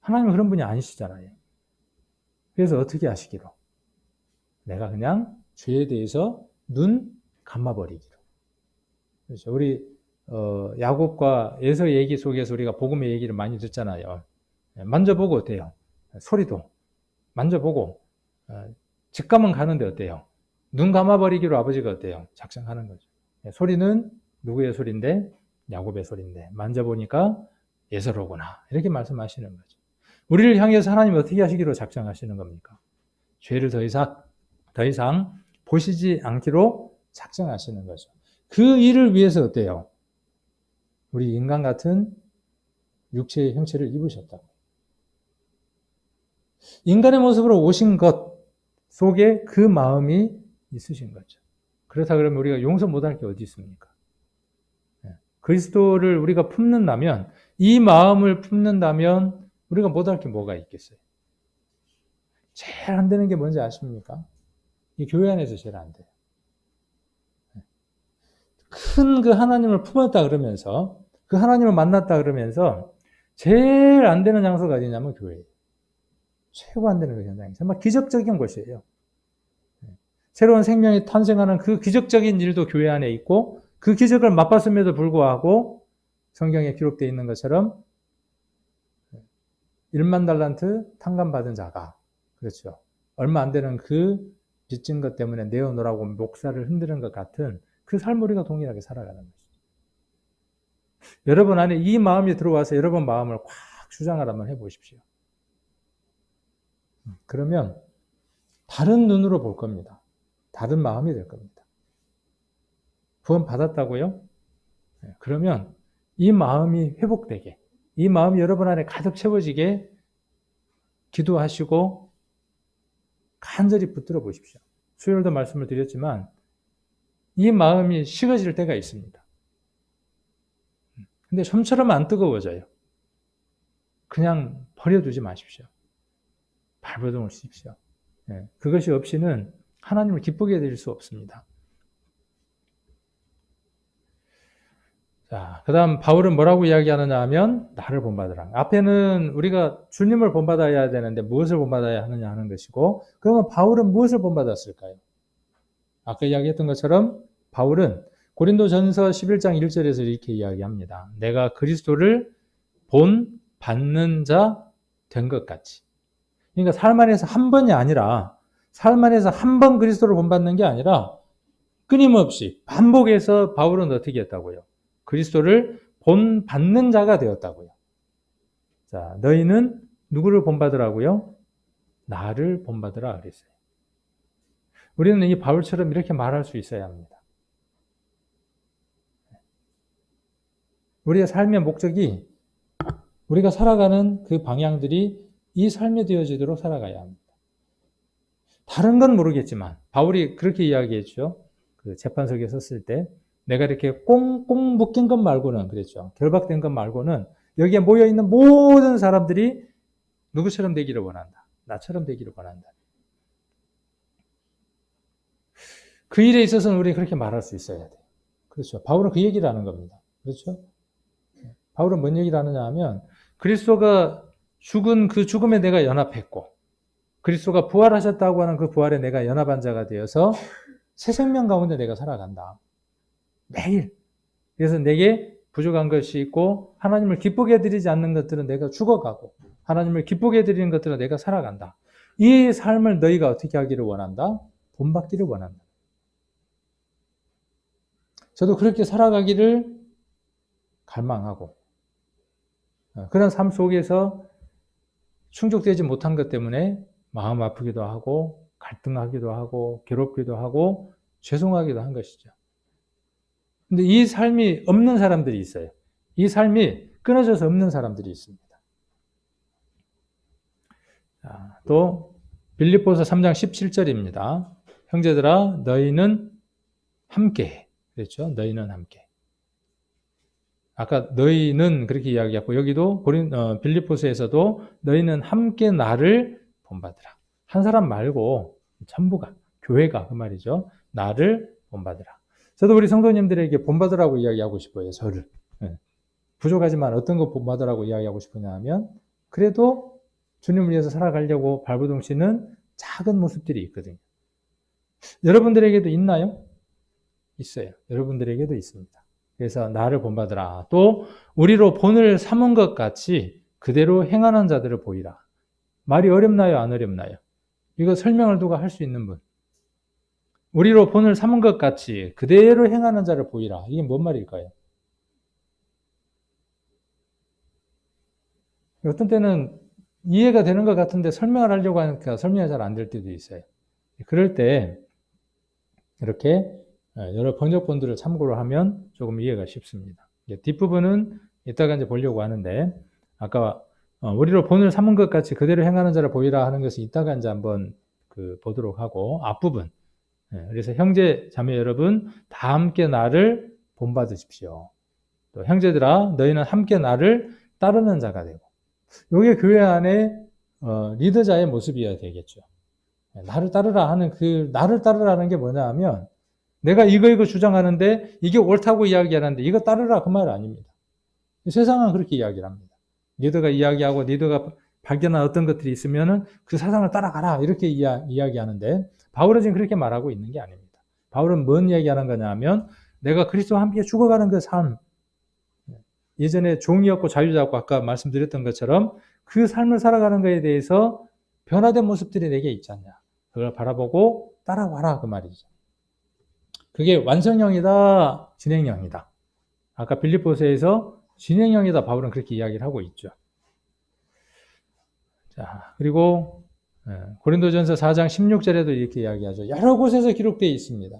Speaker 1: 하나님은 그런 분이 아니시잖아요. 그래서 어떻게 하시기로? 내가 그냥 죄에 대해서 눈 감아버리기로. 그렇죠. 우리 야곱과 에서 얘기 속에서 우리가 복음의 얘기를 많이 듣잖아요. 만져보고 어때요? 소리도 만져보고 직감은 가는데 어때요? 눈 감아버리기로 아버지가 어때요? 작정하는 거죠. 소리는 누구의 소리인데? 야곱의 소리인데 만져보니까 에서로구나. 이렇게 말씀하시는 거죠. 우리를 향해서 하나님 어떻게 하시기로 작정하시는 겁니까? 죄를 더 이상 보시지 않기로 작정하시는 거죠. 그 일을 위해서 어때요? 우리 인간 같은 육체의 형체를 입으셨다고. 인간의 모습으로 오신 것 속에 그 마음이 있으신 거죠. 그렇다 그러면 우리가 용서 못할 게 어디 있습니까? 그리스도를 우리가 품는다면, 이 마음을 품는다면 우리가 못할 게 뭐가 있겠어요? 제일 안 되는 게 뭔지 아십니까? 이 교회 안에서 제일 안 돼요. 큰 그 하나님을 품었다 그러면서, 그 하나님을 만났다 그러면서 제일 안 되는 장소가 어디냐면 교회예요. 최고 안 되는 그 현장이 정말 기적적인 곳이에요. 새로운 생명이 탄생하는 그 기적적인 일도 교회 안에 있고, 그 기적을 맛봤음에도 불구하고 성경에 기록되어 있는 것처럼 1만 달란트 탕감받은 자가, 그렇죠, 얼마 안 되는 그 빚진 것 때문에 내어놓으라고 목살을 흔드는 것 같은 그 삶을 우리가 동일하게 살아가는 것이죠. 여러분 안에 이 마음이 들어와서 여러분 마음을 꽉 주장을 한번 해보십시오. 그러면 다른 눈으로 볼 겁니다. 다른 마음이 될 겁니다. 구원 받았다고요? 그러면 이 마음이 회복되게, 이 마음이 여러분 안에 가득 채워지게 기도하시고 간절히 붙들어 보십시오. 수요일도 말씀을 드렸지만 이 마음이 식어질 때가 있습니다. 근데 좀처럼 안 뜨거워져요. 그냥 버려두지 마십시오. 발버둥을 씹십시오. 그것이 없이는 하나님을 기쁘게 해드릴 수 없습니다. 자, 그 다음 바울은 뭐라고 이야기하느냐 하면 나를 본받으라. 앞에는 우리가 주님을 본받아야 되는데 무엇을 본받아야 하느냐 하는 것이고, 그러면 바울은 무엇을 본받았을까요? 아까 이야기했던 것처럼 바울은 고린도전서 11장 1절에서 이렇게 이야기합니다. 내가 그리스도를 본받는 자 된 것 같이. 그러니까 삶 안에서 한 번이 아니라, 삶 안에서 한 번 그리스도를 본받는 게 아니라 끊임없이 반복해서 바울은 어떻게 했다고요? 그리스도를 본받는 자가 되었다고요. 자, 너희는 누구를 본받으라고요? 나를 본받으라 그랬어요. 우리는 이 바울처럼 이렇게 말할 수 있어야 합니다. 우리의 삶의 목적이 우리가 살아가는 그 방향들이 이 삶에 되어지도록 살아가야 합니다. 다른 건 모르겠지만 바울이 그렇게 이야기했죠. 그 재판석에 섰을 때 내가 이렇게 꽁꽁 묶인 것 말고는 그랬죠. 결박된 것 말고는 여기에 모여있는 모든 사람들이 누구처럼 되기를 원한다. 나처럼 되기를 원한다. 그 일에 있어서는 우리 그렇게 말할 수 있어야 돼요. 그렇죠. 바울은 그 얘기를 하는 겁니다. 그렇죠? 바울은 뭔 얘기를 하느냐 하면 그리스도가 죽은 그 죽음에 내가 연합했고 그리스도가 부활하셨다고 하는 그 부활에 내가 연합한 자가 되어서 새 생명 가운데 내가 살아간다. 매일. 그래서 내게 부족한 것이 있고 하나님을 기쁘게 해드리지 않는 것들은 내가 죽어가고 하나님을 기쁘게 해드리는 것들은 내가 살아간다. 이 삶을 너희가 어떻게 하기를 원한다? 본받기를 원한다. 저도 그렇게 살아가기를 갈망하고 그런 삶 속에서 충족되지 못한 것 때문에 마음 아프기도 하고 갈등하기도 하고 괴롭기도 하고 죄송하기도 한 것이죠. 근데 이 삶이 없는 사람들이 있어요. 이 삶이 끊어져서 없는 사람들이 있습니다. 또 빌립보서 3장 17절입니다. 형제들아 너희는 함께 그렇죠? 너희는 함께. 아까 너희는 그렇게 이야기했고 여기도 빌립보서에서도 너희는 함께 나를 본받으라. 한 사람 말고 전부가 교회가 그 말이죠. 나를 본받으라. 저도 우리 성도님들에게 본받으라고 이야기하고 싶어요. 저를. 부족하지만 어떤 거 본받으라고 이야기하고 싶으냐 하면 그래도 주님을 위해서 살아가려고 발버둥치는 작은 모습들이 있거든요. 여러분들에게도 있나요? 있어요. 여러분들에게도 있습니다. 그래서 나를 본받으라. 또 우리로 본을 삼은 것 같이 그대로 행하는 자들을 보이라. 말이 어렵나요? 안 어렵나요? 이거 설명을 누가 할 수 있는 분? 우리로 본을 삼은 것 같이 그대로 행하는 자를 보이라. 이게 뭔 말일까요? 어떤 때는 이해가 되는 것 같은데 설명을 하려고 하니까 설명이 잘 안 될 때도 있어요. 그럴 때 이렇게 여러 번역본들을 참고로 하면 조금 이해가 쉽습니다. 뒷부분은 이따가 이제 보려고 하는데 아까 우리로 본을 삼은 것 같이 그대로 행하는 자를 보이라 하는 것을 이따가 이제 한번 보도록 하고 앞부분 그래서 형제 자매 여러분 다 함께 나를 본받으십시오. 또 형제들아 너희는 함께 나를 따르는 자가 되고 이게 교회 안에 리더자의 모습이어야 되겠죠. 나를 따르라 하는 나를 따르라는 게 뭐냐 하면 내가 이거 주장하는데 이게 옳다고 이야기하는데 이거 따르라 그 말 아닙니다. 세상은 그렇게 이야기를 합니다. 리더가 이야기하고 리더가 발견한 어떤 것들이 있으면은 그 사상을 따라가라 이렇게 이야기하는데 바울은 지금 그렇게 말하고 있는 게 아닙니다. 바울은 뭔 이야기하는 거냐 하면 내가 그리스도와 함께 죽어가는 그 삶 예전에 종이었고 자유자였고 아까 말씀드렸던 것처럼 그 삶을 살아가는 것에 대해서 변화된 모습들이 내게 있지 않냐. 그걸 바라보고 따라와라 그 말이죠. 그게 완성형이다, 진행형이다. 아까 빌립보서에서 진행형이다 바울은 그렇게 이야기를 하고 있죠. 자, 그리고 고린도전서 4장 16절에도 이렇게 이야기하죠. 여러 곳에서 기록되어 있습니다.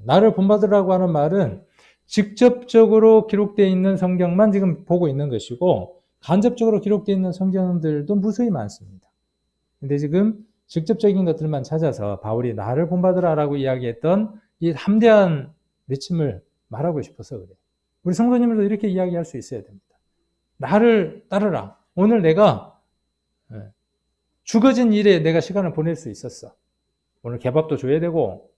Speaker 1: 나를 본받으라고 하는 말은 직접적으로 기록되어 있는 성경만 지금 보고 있는 것이고 간접적으로 기록되어 있는 성경들도 무수히 많습니다. 근데 지금 직접적인 것들만 찾아서 바울이 나를 본받으라라고 이야기했던 이 담대한 외침을 말하고 싶어서 그래요. 우리 성도님들도 이렇게 이야기할 수 있어야 됩니다. 나를 따르라. 오늘 내가 죽어진 일에 내가 시간을 보낼 수 있었어. 오늘 개밥도 줘야 되고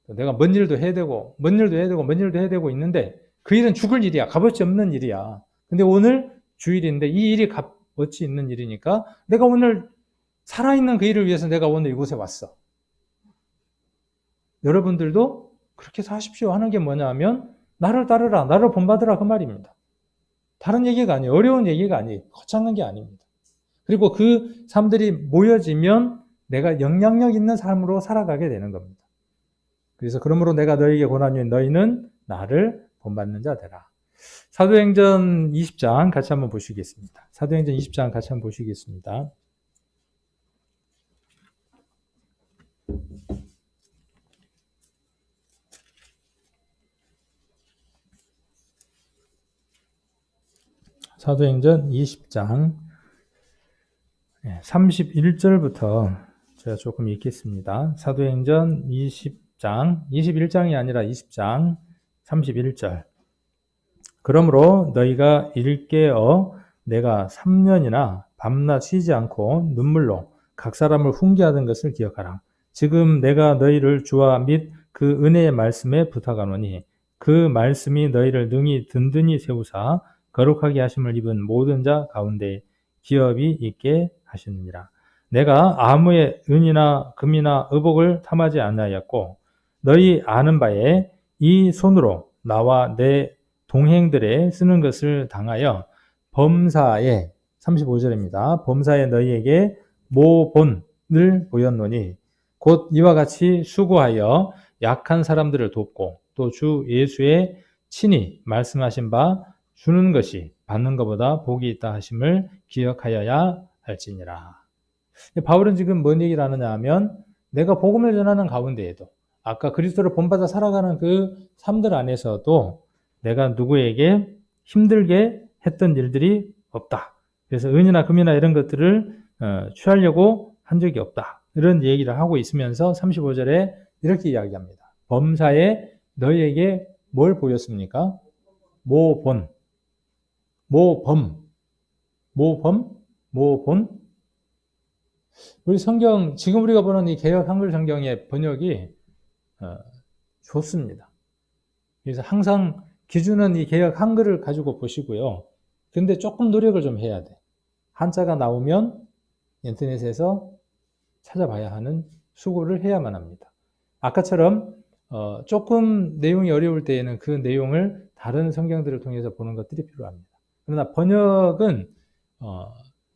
Speaker 1: 내가 뭔 일도 해야 되고 뭔 일도 해야 되고 뭔 일도 해야 되고 있는데 그 일은 죽을 일이야. 값어치 없는 일이야. 근데 오늘 주일인데 이 일이 값어치 있는 일이니까 내가 오늘 살아있는 그 일을 위해서 내가 오늘 이곳에 왔어. 여러분들도 그렇게 사십시오 하는 게 뭐냐 하면 나를 따르라, 나를 본받으라 그 말입니다. 다른 얘기가 아니에요. 어려운 얘기가 아니에요. 거창한 게 아닙니다. 그리고 그 사람들이 모여지면 내가 영향력 있는 삶으로 살아가게 되는 겁니다. 그래서 그러므로 내가 너희에게 권하노니 너희는 나를 본받는 자 되라. 사도행전 20장 같이 한번 보시겠습니다. 사도행전 20장 같이 한번 보시겠습니다. 사도행전 20장 31절부터 제가 조금 읽겠습니다. 사도행전 20장, 21장이 아니라 20장 31절. 그러므로 너희가 일깨어 내가 3년이나 밤낮 쉬지 않고 눈물로 각 사람을 훈계하던 것을 기억하라. 지금 내가 너희를 주와 및 그 은혜의 말씀에 부탁하노니 그 말씀이 너희를 능히 든든히 세우사 거룩하게 하심을 입은 모든 자 가운데 기업이 있게 하시느니라. 내가 아무의 은이나 금이나 의복을 탐하지 아니하였고 너희 아는 바에 이 손으로 나와 내 동행들의 쓰는 것을 당하여 범사에 35절입니다. 범사에 너희에게 모본을 보였노니 곧 이와 같이 수고하여 약한 사람들을 돕고 또 주 예수의 친히 말씀하신 바 주는 것이 받는 것보다 복이 있다 하심을 기억하여야 할지니라. 바울은 지금 뭔 얘기를 하느냐 하면 내가 복음을 전하는 가운데에도 아까 그리스도를 본받아 살아가는 그 삶들 안에서도 내가 누구에게 힘들게 했던 일들이 없다. 그래서 은이나 금이나 이런 것들을 취하려고 한 적이 없다. 이런 얘기를 하고 있으면서 35절에 이렇게 이야기합니다. 범사에 너희에게 뭘 보였습니까? 모본, 모범, 모본. 우리 성경, 지금 우리가 보는 이 개역 한글 성경의 번역이 좋습니다. 그래서 항상 기준은 이 개역 한글을 가지고 보시고요. 근데 조금 노력을 좀 해야 돼. 한자가 나오면 인터넷에서 찾아봐야 하는 수고를 해야만 합니다. 아까처럼 조금 내용이 어려울 때에는 그 내용을 다른 성경들을 통해서 보는 것들이 필요합니다. 그러나 번역은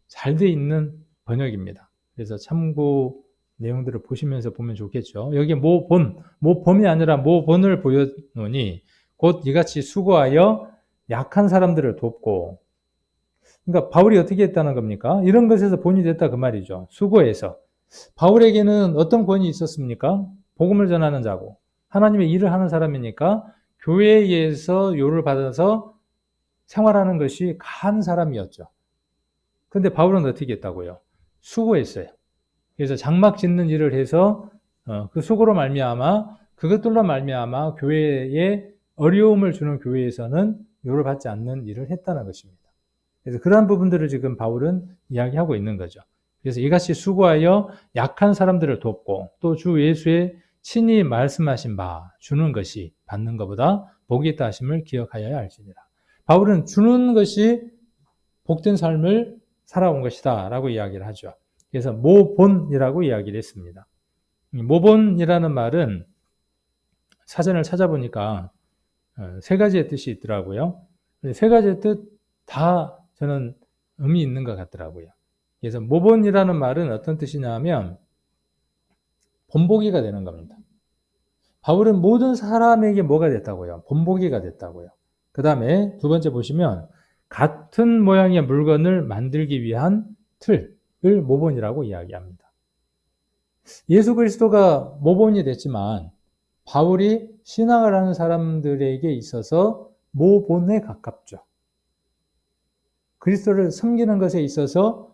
Speaker 1: 잘 돼 있는 번역입니다. 그래서 참고 내용들을 보시면서 보면 좋겠죠. 여기 모범이 아니라 모본을 보여놓으니 곧 이같이 수고하여 약한 사람들을 돕고, 그러니까 바울이 어떻게 했다는 겁니까? 이런 것에서 본이 됐다 그 말이죠. 수고해서. 바울에게는 어떤 권위 있었습니까? 복음을 전하는 자고 하나님의 일을 하는 사람이니까 교회에서 요를 받아서 생활하는 것이 가한 사람이었죠. 근데 바울은 어떻게 했다고요? 수고했어요. 그래서 장막 짓는 일을 해서 그 수고로 말미암아 그것들로 말미암아 교회에 어려움을 주는 교회에서는 요를 받지 않는 일을 했다는 것입니다. 그래서 그러한 부분들을 지금 바울은 이야기하고 있는 거죠. 그래서 이같이 수고하여 약한 사람들을 돕고 또 주 예수의 친히 말씀하신 바 주는 것이 받는 것보다 복이 있다 하심을 기억하여야 할지니라. 바울은 주는 것이 복된 삶을 살아온 것이다 라고 이야기를 하죠. 그래서 모본이라고 이야기를 했습니다. 모본이라는 말은 사전을 찾아보니까 세 가지의 뜻이 있더라고요. 세 가지의 뜻 다 저는 의미 있는 것 같더라고요. 그래서 모본이라는 말은 어떤 뜻이냐 하면 본보기가 되는 겁니다. 바울은 모든 사람에게 뭐가 됐다고요? 본보기가 됐다고요. 그 다음에 두 번째 보시면 같은 모양의 물건을 만들기 위한 틀을 모본이라고 이야기합니다. 예수 그리스도가 모본이 됐지만 바울이 신앙을 하는 사람들에게 있어서 모본에 가깝죠. 그리스도를 섬기는 것에 있어서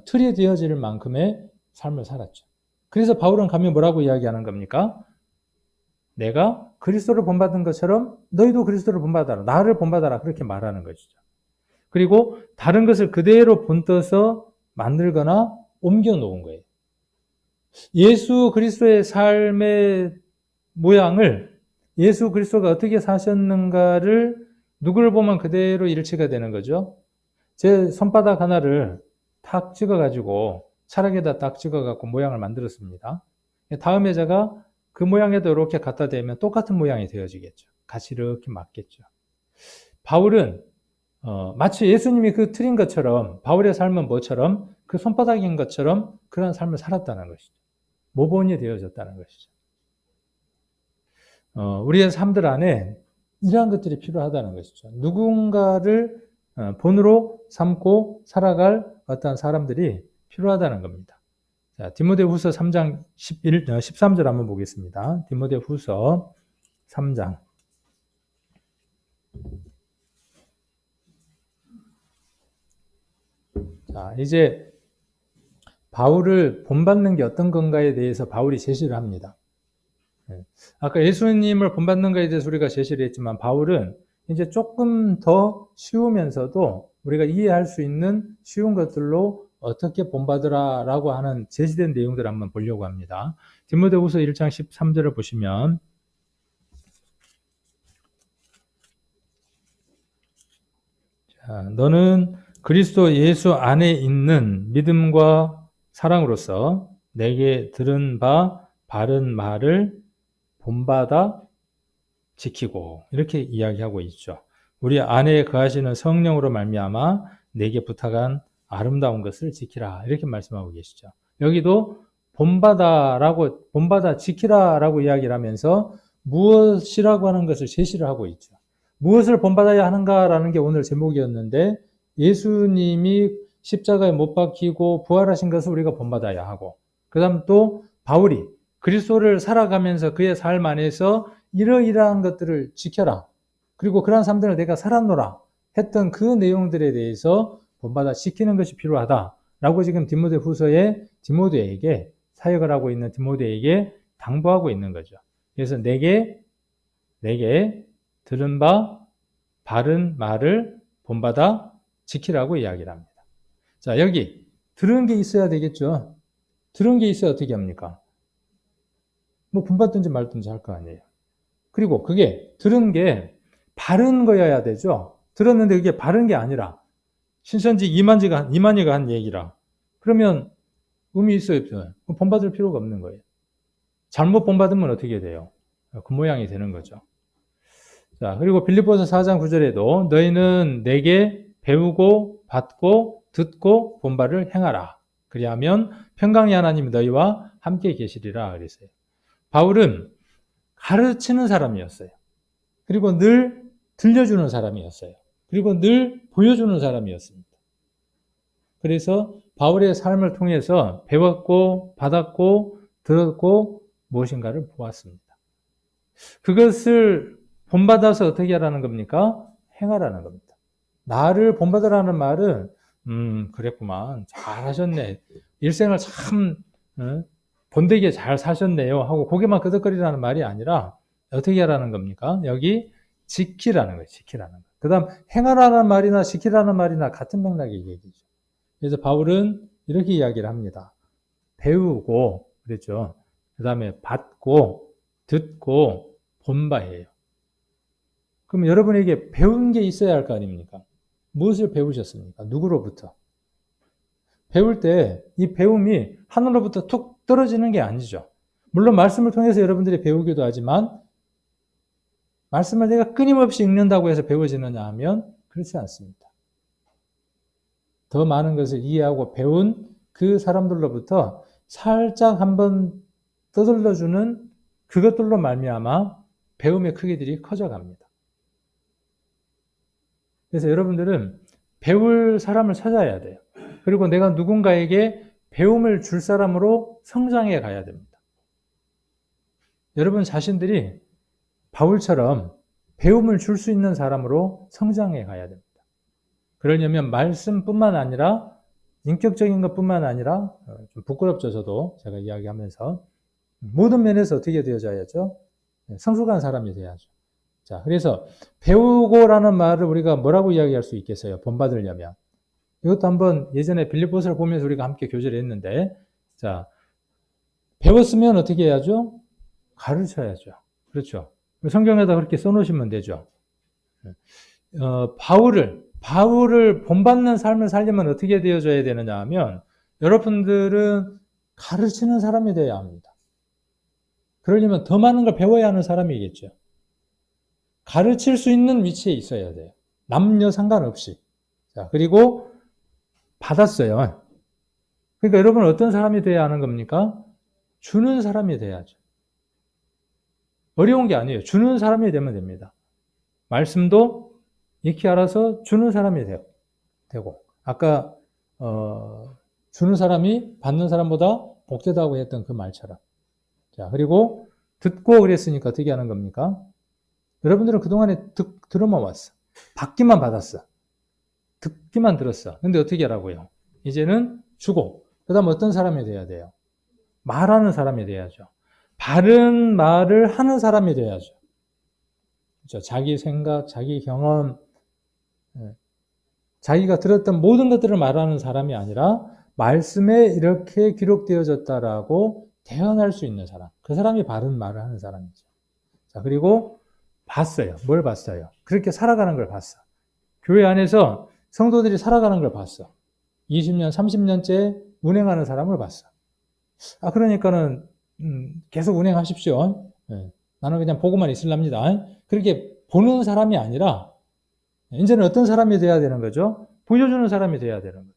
Speaker 1: 틀이 되어질 만큼의 삶을 살았죠. 그래서 바울은 가면 뭐라고 이야기하는 겁니까? 내가 그리스도를 본받은 것처럼 너희도 그리스도를 본받아라. 나를 본받아라. 그렇게 말하는 것이죠. 그리고 다른 것을 그대로 본떠서 만들거나 옮겨 놓은 거예요. 예수 그리스도의 삶의 모양을 예수 그리스도가 어떻게 사셨는가를 누구를 보면 그대로 일치가 되는 거죠. 제 손바닥 하나를 탁 찍어가지고 찰흙에다 딱 찍어갖고 모양을 만들었습니다. 다음에 제가 그 모양에도 이렇게 갖다 대면 똑같은 모양이 되어지겠죠. 같이 이렇게 맞겠죠. 바울은 마치 예수님이 그 틀인 것처럼 바울의 삶은 뭐처럼 그 손바닥인 것처럼 그런 삶을 살았다는 것이죠. 모본이 되어졌다는 것이죠. 우리의 삶들 안에 이러한 것들이 필요하다는 것이죠. 누군가를 본으로 삼고 살아갈 어떤 사람들이 필요하다는 겁니다. 자, 디모데후서 3장 13절 한번 보겠습니다. 디모데후서 3장. 자, 이제 바울을 본받는 게 어떤 건가에 대해서 바울이 제시를 합니다. 아까 예수님을 본받는 것에 대해서 우리가 제시를 했지만 바울은 이제 조금 더 쉬우면서도 우리가 이해할 수 있는 쉬운 것들로 어떻게 본받으라라고 하는 제시된 내용들을 한번 보려고 합니다. 디모데후서 1장 13절을 보시면 자, 너는 그리스도 예수 안에 있는 믿음과 사랑으로서 내게 들은 바 바른 말을 본받아 지키고 이렇게 이야기하고 있죠. 우리 안에 거하시는 성령으로 말미암아 내게 부탁한 아름다운 것을 지키라 이렇게 말씀하고 계시죠. 여기도 본받아 지키라라고 이야기를 하면서 무엇이라고 하는 것을 제시를 하고 있죠. 무엇을 본받아야 하는가라는 게 오늘 제목이었는데 예수님이 십자가에 못 박히고 부활하신 것을 우리가 본받아야 하고 그 다음 또 바울이 그리스도를 살아가면서 그의 삶 안에서 이러이러한 것들을 지켜라. 그리고 그러한 삶들을 내가 살았노라 했던 그 내용들에 대해서 본받아 지키는 것이 필요하다라고 지금 디모데후서에 디모데에게 사역을 하고 있는 디모데에게 당부하고 있는 거죠. 그래서 내게 들은 바 바른 말을 본받아 지키라고 이야기를 합니다. 자, 여기 들은 게 있어야 되겠죠. 들은 게 있어야 어떻게 합니까? 뭐 본받든지 말든지 할 거 아니에요. 그리고 그게 들은 게 바른 거여야 되죠. 들었는데 그게 바른 게 아니라 신천지 이만희가 한 얘기라. 그러면 의미 있어요, 없어요? 본받을 필요가 없는 거예요. 잘못 본받으면 어떻게 돼요? 그 모양이 되는 거죠. 자, 그리고 빌립보서 4장 9절에도 너희는 내게 배우고 받고 듣고 본 바를 행하라. 그리하면 평강의 하나님이 너희와 함께 계시리라 그랬어요. 바울은 가르치는 사람이었어요. 그리고 늘 들려주는 사람이었어요. 그리고 늘 보여주는 사람이었습니다. 그래서 바울의 삶을 통해서 배웠고 받았고 들었고 무엇인가를 보았습니다. 그것을 본받아서 어떻게 하라는 겁니까? 행하라는 겁니다. 나를 본받으라는 말은 그랬구만. 잘하셨네. 일생을 참 본되게 잘 사셨네요 하고 고개만 끄덕거리라는 말이 아니라 어떻게 하라는 겁니까? 여기 지키라는 거예요. 지키라는 거. 그 다음 행하라는 말이나 지키라는 말이나 같은 맥락의 얘기죠. 그래서 바울은 이렇게 이야기를 합니다. 배우고 그랬죠. 그 다음에 받고 듣고 본바예요. 그럼 여러분에게 배운 게 있어야 할 거 아닙니까? 무엇을 배우셨습니까? 누구로부터? 배울 때 이 배움이 하늘로부터 툭 떨어지는 게 아니죠. 물론 말씀을 통해서 여러분들이 배우기도 하지만 말씀을 내가 끊임없이 읽는다고 해서 배워지느냐 하면 그렇지 않습니다. 더 많은 것을 이해하고 배운 그 사람들로부터 살짝 한번 떠들러주는 그것들로 말미암아 배움의 크기들이 커져갑니다. 그래서 여러분들은 배울 사람을 찾아야 돼요. 그리고 내가 누군가에게 배움을 줄 사람으로 성장해 가야 됩니다. 여러분 자신들이 바울처럼 배움을 줄 수 있는 사람으로 성장해 가야 됩니다. 그러려면 말씀뿐만 아니라 인격적인 것뿐만 아니라 좀 부끄럽죠. 저도 제가 이야기하면서 모든 면에서 어떻게 되어져야죠? 성숙한 사람이 돼야죠. 자, 그래서 배우고라는 말을 우리가 뭐라고 이야기할 수 있겠어요? 본받으려면. 이것도 한번 예전에 빌립보서를 보면서 우리가 함께 교제를 했는데, 자, 배웠으면 어떻게 해야죠? 가르쳐야죠. 그렇죠. 성경에다 그렇게 써놓으시면 되죠. 바울을 본받는 삶을 살려면 어떻게 되어져야 되느냐 하면, 여러분들은 가르치는 사람이 되어야 합니다. 그러려면 더 많은 걸 배워야 하는 사람이겠죠. 가르칠 수 있는 위치에 있어야 돼요. 남녀 상관없이. 자, 그리고 받았어요. 그러니까 여러분은 어떤 사람이 돼야 하는 겁니까? 주는 사람이 돼야죠. 어려운 게 아니에요. 주는 사람이 되면 됩니다. 말씀도 익히 알아서 주는 사람이 되고 아까 주는 사람이 받는 사람보다 복되다고 했던 그 말처럼. 자, 그리고 듣고 그랬으니까 어떻게 하는 겁니까? 여러분들은 그동안에 들어만 왔어. 받기만 받았어. 듣기만 들었어. 근데 어떻게 하라고요? 이제는 주고, 그 다음 어떤 사람이 돼야 돼요? 말하는 사람이 돼야죠. 바른 말을 하는 사람이 돼야죠. 그렇죠? 자기 생각, 자기 경험, 자기가 들었던 모든 것들을 말하는 사람이 아니라 말씀에 이렇게 기록되어졌다라고 대언할 수 있는 사람. 그 사람이 바른 말을 하는 사람이죠. 자, 그리고 봤어요. 뭘 봤어요? 그렇게 살아가는 걸 봤어. 교회 안에서 성도들이 살아가는 걸 봤어. 20년, 30년째 운행하는 사람을 봤어. 아, 그러니까는 계속 운행하십시오. 네. 나는 그냥 보고만 있으랍니다. 그렇게 보는 사람이 아니라 이제는 어떤 사람이 돼야 되는 거죠? 보여주는 사람이 돼야 되는 거죠.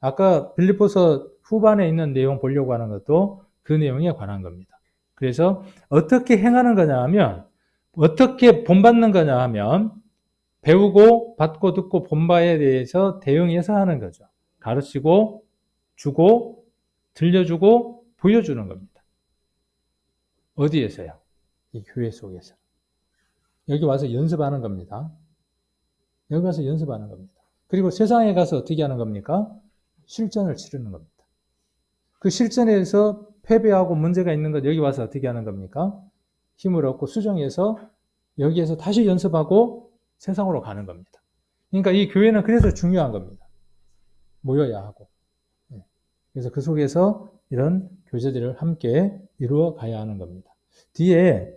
Speaker 1: 아까 빌립보서 후반에 있는 내용 보려고 하는 것도 그 내용에 관한 겁니다. 그래서 어떻게 행하는 거냐 하면, 어떻게 본받는 거냐 하면 배우고 받고 듣고 본 바에 대해서 대응해서 하는 거죠. 가르치고 주고 들려주고 보여주는 겁니다. 어디에서요? 이 교회 속에서. 여기 와서 연습하는 겁니다. 여기 와서 연습하는 겁니다. 그리고 세상에 가서 어떻게 하는 겁니까? 실전을 치르는 겁니다. 그 실전에서 패배하고 문제가 있는 것 여기 와서 어떻게 하는 겁니까? 힘을 얻고 수정해서 여기에서 다시 연습하고 세상으로 가는 겁니다. 그러니까 이 교회는 그래서 중요한 겁니다. 모여야 하고. 그래서 그 속에서 이런 교제들을 함께 이루어 가야 하는 겁니다. 뒤에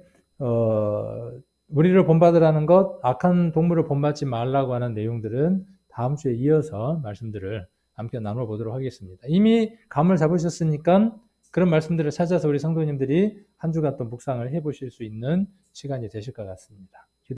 Speaker 1: 우리를 본받으라는 것, 악한 동물을 본받지 말라고 하는 내용들은 다음 주에 이어서 말씀들을 함께 나눠보도록 하겠습니다. 이미 감을 잡으셨으니까 그런 말씀들을 찾아서 우리 성도님들이 한 주간 또 묵상을 해보실 수 있는 시간이 되실 것 같습니다.